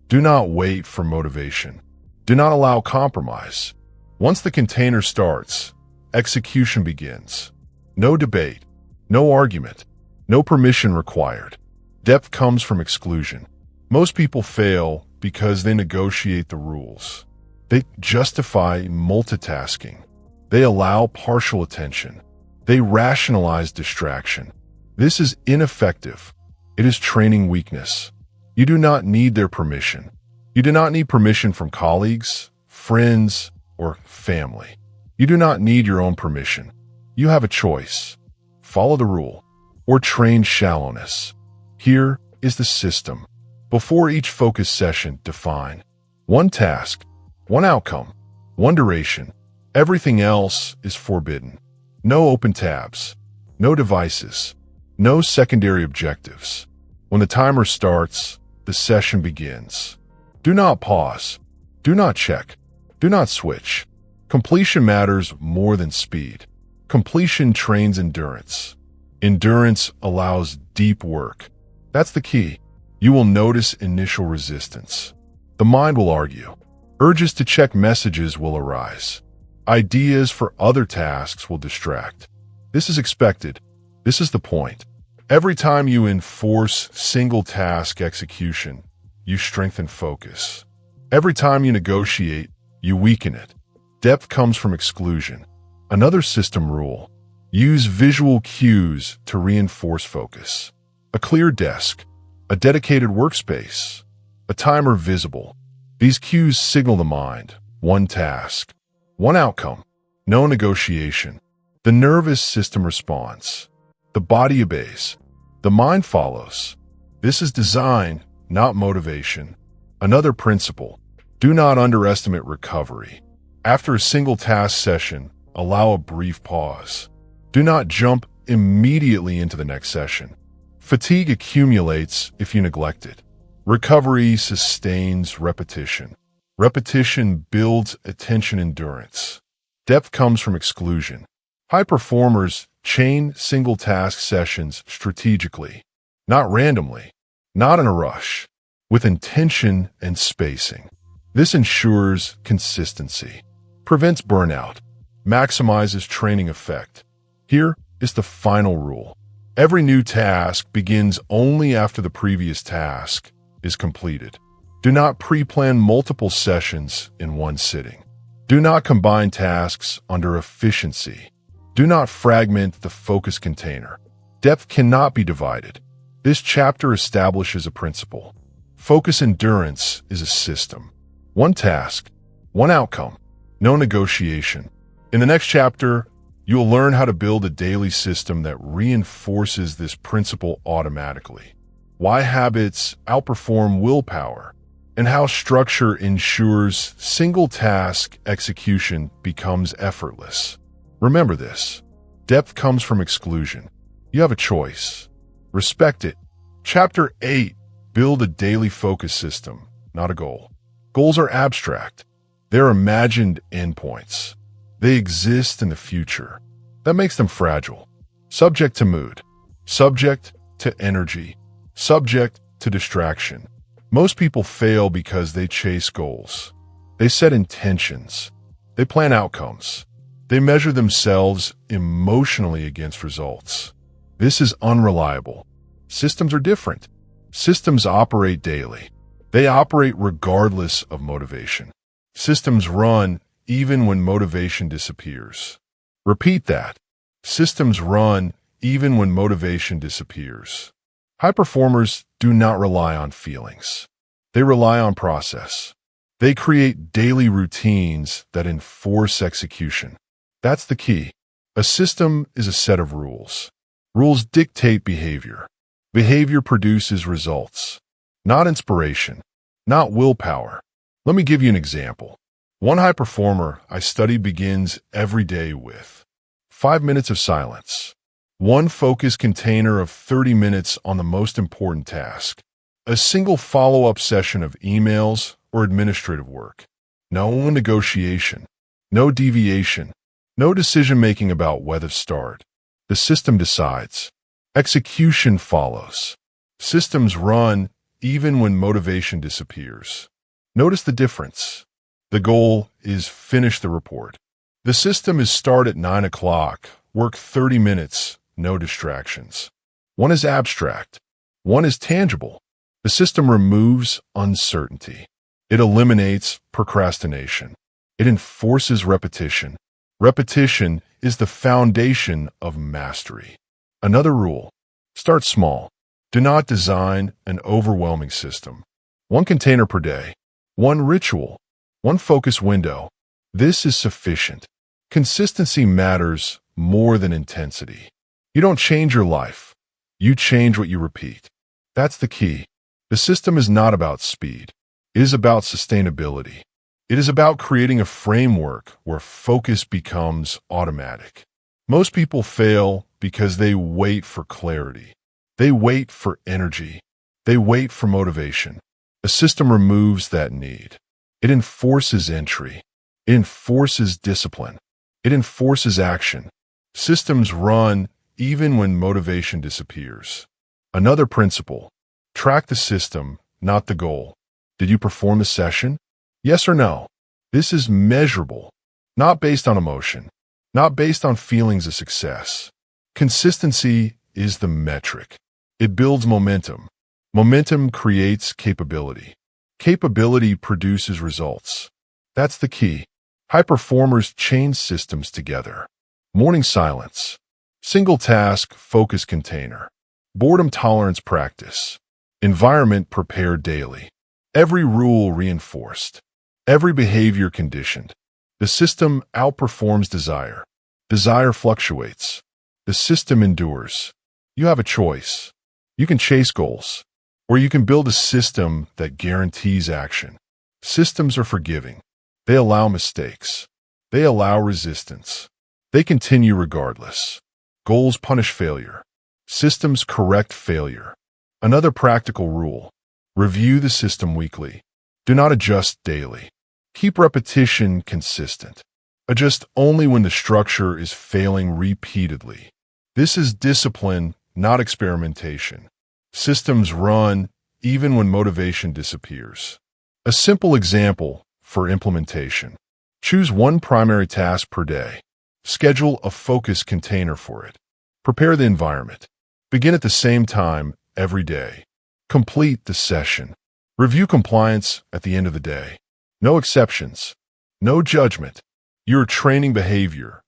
Do not wait for motivation. Do not allow compromise. Once the container starts, execution begins. No debate, no argument, no permission required. Depth comes from exclusion. Most people fail because they negotiate the rules. They justify multitasking. They allow partial attention. They rationalize distraction. This is ineffective. It is training weakness. You do not need their permission. You do not need permission from colleagues, friends, or family. You do not need your own permission. You have a choice. Follow the rule, or train shallowness. Here is the system. Before each focus session, define one task, one outcome, one duration. Everything else is forbidden. No open tabs, no devices, no secondary objectives. When the timer starts, the session begins. Do not pause. Do not check. Do not switch. Completion matters more than speed. Completion trains endurance. Endurance allows deep work. That's the key. You will notice initial resistance. The mind will argue. Urges to check messages will arise. Ideas for other tasks will distract. This is expected. This is the point. Every time you enforce single task execution, you strengthen focus. Every time you negotiate, you weaken it. Depth comes from exclusion. Another system rule: use visual cues to reinforce focus. A clear desk, a dedicated workspace, a timer visible. These cues signal the mind: one task, one outcome, no negotiation. The nervous system responds. The body obeys. The mind follows. This is design, not motivation. Another principle: do not underestimate recovery. After a single task session, allow a brief pause. Do not jump immediately into the next session. Fatigue accumulates if you neglect it. Recovery sustains repetition. Repetition builds attention endurance. Depth comes from exclusion. High performers chain single task sessions strategically, not randomly, not in a rush, with intention and spacing. This ensures consistency, prevents burnout, maximizes training effect. Here is the final rule. Every new task begins only after the previous task is completed. Do not pre-plan multiple sessions in one sitting. Do not combine tasks under efficiency. Do not fragment the focus container. Depth cannot be divided. This chapter establishes a principle. Focus endurance is a system. One task, one outcome, no negotiation. In the next chapter, you'll learn how to build a daily system that reinforces this principle automatically. Why habits outperform willpower, and how structure ensures single task execution becomes effortless. Remember this: depth comes from exclusion. You have a choice. Respect it. Chapter 8: build a daily focus system, not a goal. Goals are abstract. They're imagined endpoints. They exist in the future. That makes them fragile. Subject to mood. Subject to energy. Subject to distraction. Most people fail because they chase goals. They set intentions. They plan outcomes. They measure themselves emotionally against results. This is unreliable. Systems are different. Systems operate daily. They operate regardless of motivation. Systems run even when motivation disappears. Repeat that. Systems run even when motivation disappears. High performers do not rely on feelings. They rely on process. They create daily routines that enforce execution. That's the key. A system is a set of rules. Rules dictate behavior. Behavior produces results, not inspiration, not willpower. Let me give you an example. One high performer I study begins every day with 5 minutes of silence, one focus container of 30 minutes on the most important task, a single follow-up session of emails or administrative work, no negotiation, no deviation, no decision-making about whether to start. The system decides. Execution follows. Systems run even when motivation disappears. Notice the difference. The goal is finish the report. The system is start at 9 o'clock, work 30 minutes, no distractions. One is abstract. One is tangible. The system removes uncertainty. It eliminates procrastination. It enforces repetition. Repetition is the foundation of mastery. Another rule: start small. Do not design an overwhelming system. One container per day, one ritual, one focus window. This is sufficient. Consistency matters more than intensity. You don't change your life. You change what you repeat. That's the key. The system is not about speed. It is about sustainability. It is about creating a framework where focus becomes automatic. Most people fail because they wait for clarity. They wait for energy. They wait for motivation. A system removes that need. It enforces entry. It enforces discipline. It enforces action. Systems run even when motivation disappears. Another principle: track the system, not the goal. Did you perform the session? Yes or no? This is measurable, not based on emotion, not based on feelings of success. Consistency is the metric. It builds momentum. Momentum creates capability. Capability produces results. That's the key. High performers chain systems together. Morning silence. Single task focus container. Boredom tolerance practice. Environment prepared daily. Every rule reinforced. Every behavior conditioned. The system outperforms desire. Desire fluctuates. The system endures. You have a choice. You can chase goals, or you can build a system that guarantees action. Systems are forgiving. They allow mistakes. They allow resistance. They continue regardless. Goals punish failure. Systems correct failure. Another practical rule. Review the system weekly. Do not adjust daily. Keep repetition consistent. Adjust only when the structure is failing repeatedly. This is discipline, not experimentation. Systems run even when motivation disappears. A simple example for implementation. Choose one primary task per day. Schedule a focus container for it. Prepare the environment. Begin at the same time every day. Complete the session. Review compliance at the end of the day. No exceptions. No judgment. You're training behavior,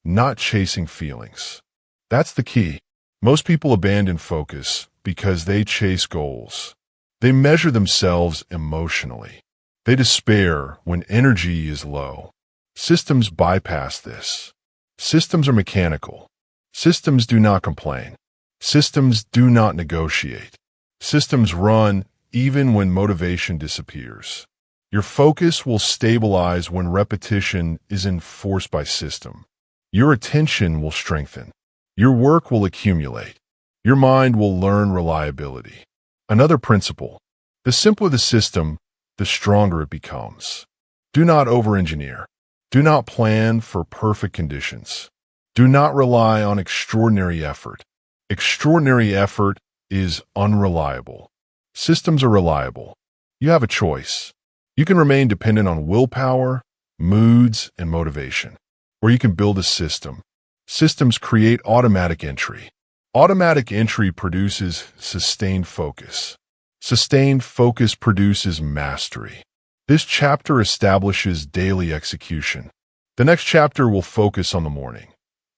not chasing feelings. That's the key. Most people abandon focus because they chase goals. They measure themselves emotionally. They despair when energy is low. Systems bypass this. Systems are mechanical. Systems do not complain. Systems do not negotiate. Systems run even when motivation disappears. Your focus will stabilize when repetition is enforced by system. Your attention will strengthen. Your work will accumulate. Your mind will learn reliability. Another principle. The simpler the system, the stronger it becomes. Do not over-engineer. Do not plan for perfect conditions. Do not rely on extraordinary effort. Extraordinary effort is unreliable. Systems are reliable. You have a choice. You can remain dependent on willpower, moods, and motivation, or you can build a system. Systems create automatic entry. Automatic entry produces sustained focus. Sustained focus produces mastery. This chapter establishes daily execution. The next chapter will focus on the morning,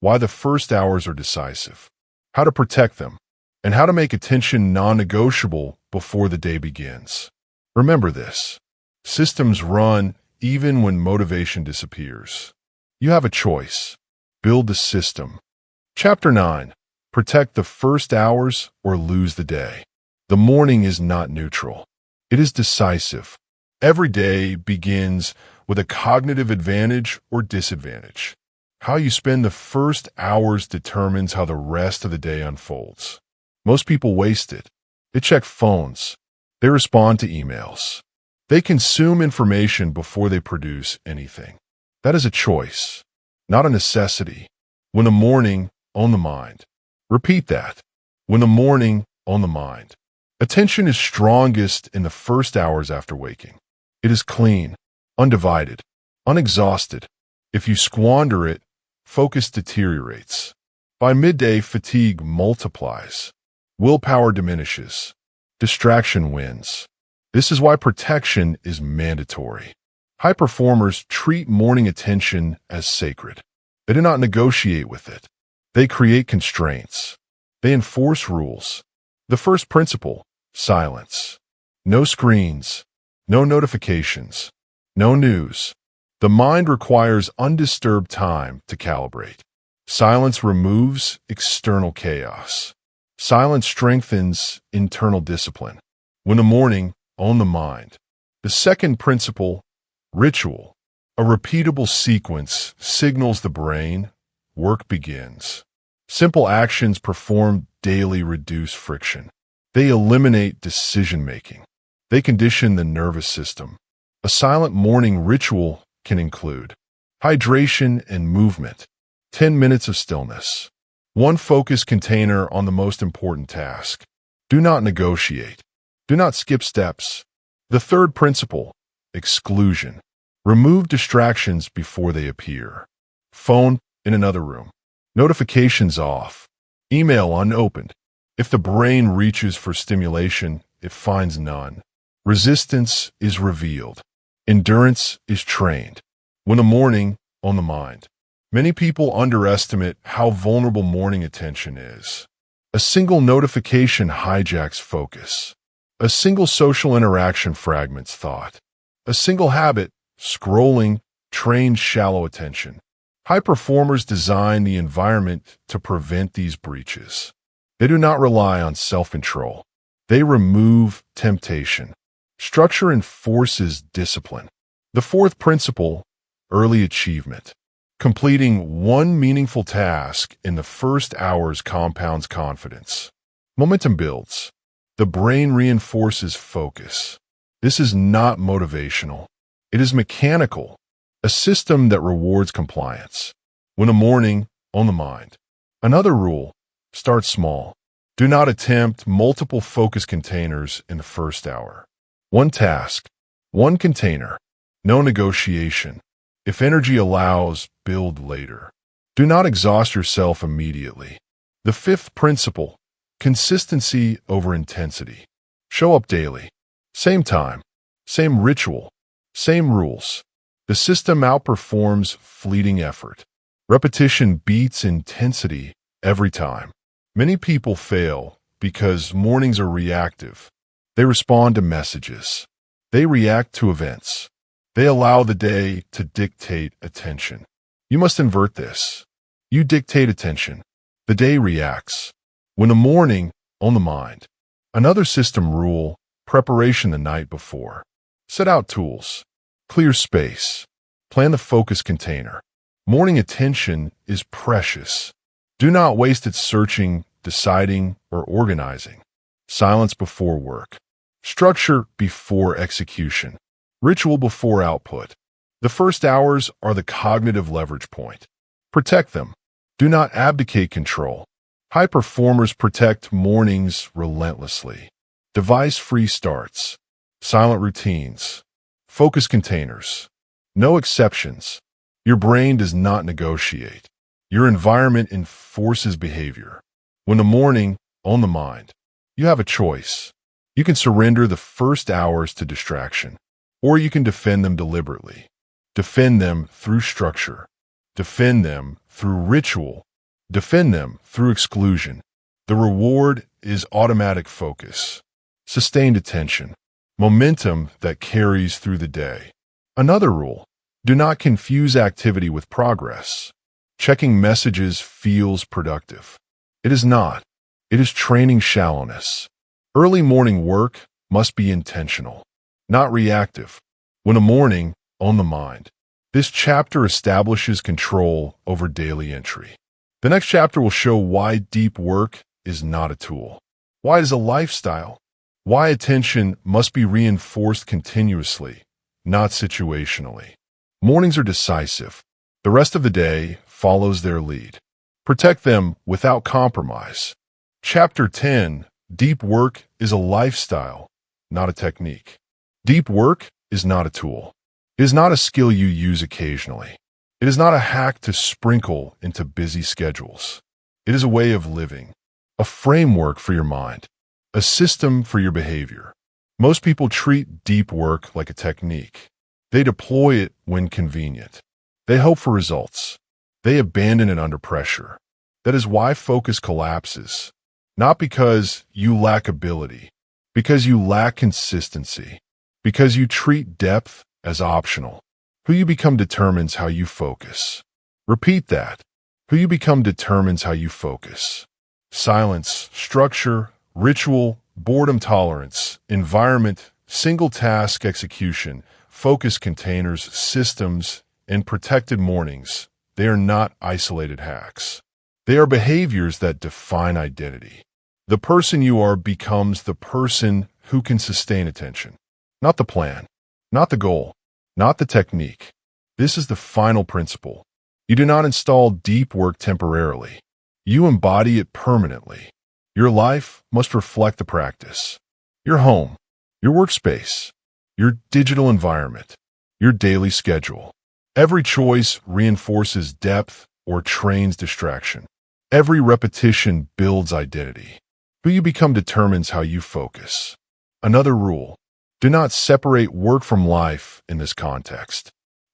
why the first hours are decisive, how to protect them, and how to make attention non-negotiable before the day begins. Remember this. Systems run even when motivation disappears. You have a choice. Build the system. Chapter 9. Protect the first hours or lose the day. The morning is not neutral. It is decisive. Every day begins with a cognitive advantage or disadvantage. How you spend the first hours determines how the rest of the day unfolds. Most people waste it. They check phones. They respond to emails. They consume information before they produce anything. That is a choice, not a necessity. When the morning, own the mind. Repeat that. When the morning, own the mind. Attention is strongest in the first hours after waking. It is clean, undivided, unexhausted. If you squander it, focus deteriorates. By midday, fatigue multiplies. Willpower diminishes. Distraction wins. This is why protection is mandatory. High performers treat morning attention as sacred. They do not negotiate with it. They create constraints. They enforce rules. The first principle, silence. No screens. No notifications. No news. The mind requires undisturbed time to calibrate. Silence removes external chaos. Silence strengthens internal discipline. When the morning, own the mind. The second principle, ritual. A repeatable sequence signals the brain, work begins. Simple actions performed daily reduce friction. They eliminate decision-making. They condition the nervous system. A silent morning ritual can include hydration and movement, 10 minutes of stillness, one focus container on the most important task. Do not negotiate. Do not skip steps. The third principle, exclusion. Remove distractions before they appear. Phone in another room. Notifications off. Email unopened. If the brain reaches for stimulation, it finds none. Resistance is revealed. Endurance is trained. When the morning on the mind. Many people underestimate how vulnerable morning attention is. A single notification hijacks focus. A single social interaction fragments thought. A single habit, scrolling, trains shallow attention. High performers design the environment to prevent these breaches. They do not rely on self-control. They remove temptation. Structure enforces discipline. The fourth principle, early achievement. Completing one meaningful task in the first hours compounds confidence. Momentum builds. The brain reinforces focus. This is not motivational. It is mechanical, a system that rewards compliance. When a morning on the mind. Another rule, start small. Do not attempt multiple focus containers in the first hour. One task, one container, no negotiation. If energy allows, build later. Do not exhaust yourself immediately. The fifth principle, consistency over intensity. Show up daily. Same time, same ritual, same rules. The system outperforms fleeting effort. Repetition beats intensity every time. Many people fail because mornings are reactive. They respond to messages. They react to events. They allow the day to dictate attention. You must invert this. You dictate attention. The day reacts. When the morning on the mind. Another system rule, preparation the night before. Set out tools. Clear space. Plan the focus container. Morning attention is precious. Do not waste it searching, deciding, or organizing. Silence before work. Structure before execution. Ritual before output. The first hours are the cognitive leverage point. Protect them. Do not abdicate control. High performers protect mornings relentlessly. Device-free starts. Silent routines. Focus containers. No exceptions. Your brain does not negotiate. Your environment enforces behavior. When the morning on the mind, you have a choice. You can surrender the first hours to distraction, or you can defend them deliberately. Defend them through structure. Defend them through ritual. Defend them through exclusion. The reward is automatic focus, sustained attention, momentum that carries through the day. Another rule, do not confuse activity with progress. Checking messages feels productive. It is not. It is training shallowness. Early morning work must be intentional, not reactive. When a morning on the mind. This chapter establishes control over daily entry. The next chapter will show why deep work is not a tool. Why it is a lifestyle. Why attention must be reinforced continuously, not situationally. Mornings are decisive. The rest of the day follows their lead. Protect them without compromise. Chapter 10. Deep work is a lifestyle, not a technique. Deep work is not a tool. It is not a skill you use occasionally. It is not a hack to sprinkle into busy schedules. It is a way of living, a framework for your mind, a system for your behavior. Most people treat deep work like a technique. They deploy it when convenient. They hope for results. They abandon it under pressure. That is why focus collapses. Not because you lack ability, because you lack consistency, because you treat depth as optional. Who you become determines how you focus. Repeat that. Who you become determines how you focus. Silence, structure, ritual, boredom tolerance, environment, single task execution, focus containers, systems, and protected mornings. They are not isolated hacks. They are behaviors that define identity. The person you are becomes the person who can sustain attention. Not the plan, not the goal, not the technique. This is the final principle. You do not install deep work temporarily. You embody it permanently. Your life must reflect the practice. Your home, your workspace, your digital environment, your daily schedule. Every choice reinforces depth or trains distraction. Every repetition builds identity. Who you become determines how you focus. Another rule: do not separate work from life in this context.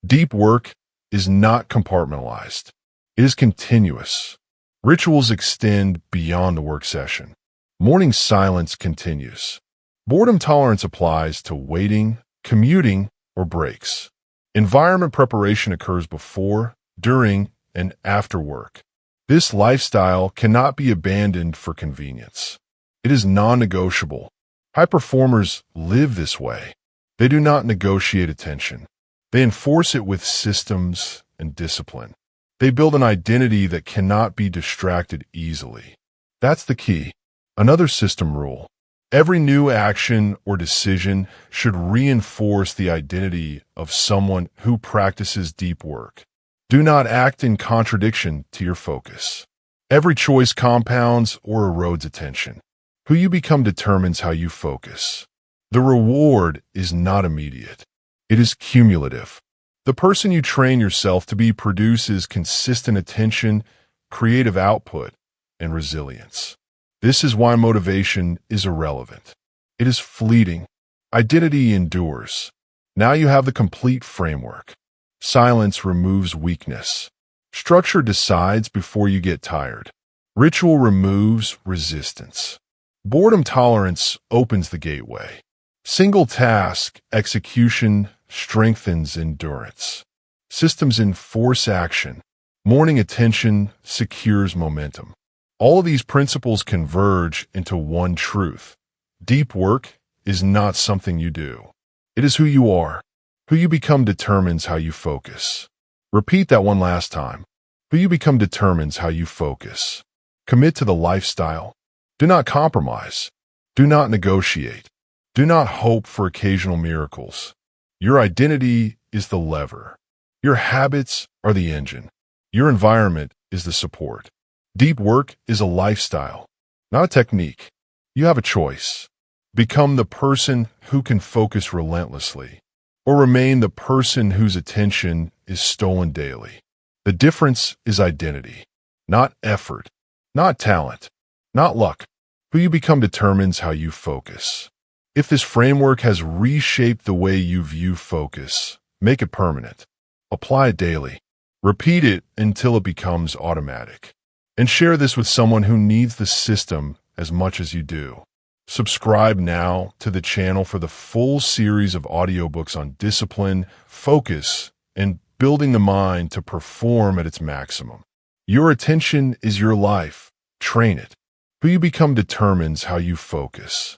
Deep work is not compartmentalized. It is continuous. Rituals extend beyond the work session. Morning silence continues. Boredom tolerance applies to waiting, commuting, or breaks. Environment preparation occurs before, during, and after work. This lifestyle cannot be abandoned for convenience. It is non-negotiable. High performers live this way. They do not negotiate attention. They enforce it with systems and discipline. They build an identity that cannot be distracted easily. That's the key. Another system rule: every new action or decision should reinforce the identity of someone who practices deep work. Do not act in contradiction to your focus. Every choice compounds or erodes attention. Who you become determines how you focus. The reward is not immediate. It is cumulative. The person you train yourself to be produces consistent attention, creative output, and resilience. This is why motivation is irrelevant. It is fleeting. Identity endures. Now you have the complete framework. Silence removes weakness. Structure decides before you get tired. Ritual removes resistance. Boredom tolerance opens the gateway. Single task execution strengthens endurance. Systems enforce action. Morning attention secures momentum. All of these principles converge into one truth. Deep work is not something you do. It is who you are. Who you become determines how you focus. Repeat that one last time. Who you become determines how you focus. Commit to the lifestyle. Do not compromise. Do not negotiate. Do not hope for occasional miracles. Your identity is the lever. Your habits are the engine. Your environment is the support. Deep work is a lifestyle, not a technique. You have a choice. Become the person who can focus relentlessly, or remain the person whose attention is stolen daily. The difference is identity, not effort, not talent, not luck. Who you become determines how you focus. If this framework has reshaped the way you view focus, make it permanent. Apply it daily. Repeat it until it becomes automatic. And share this with someone who needs the system as much as you do. Subscribe now to the channel for the full series of audiobooks on discipline, focus, and building the mind to perform at its maximum. Your attention is your life. Train it. Who you become determines how you focus.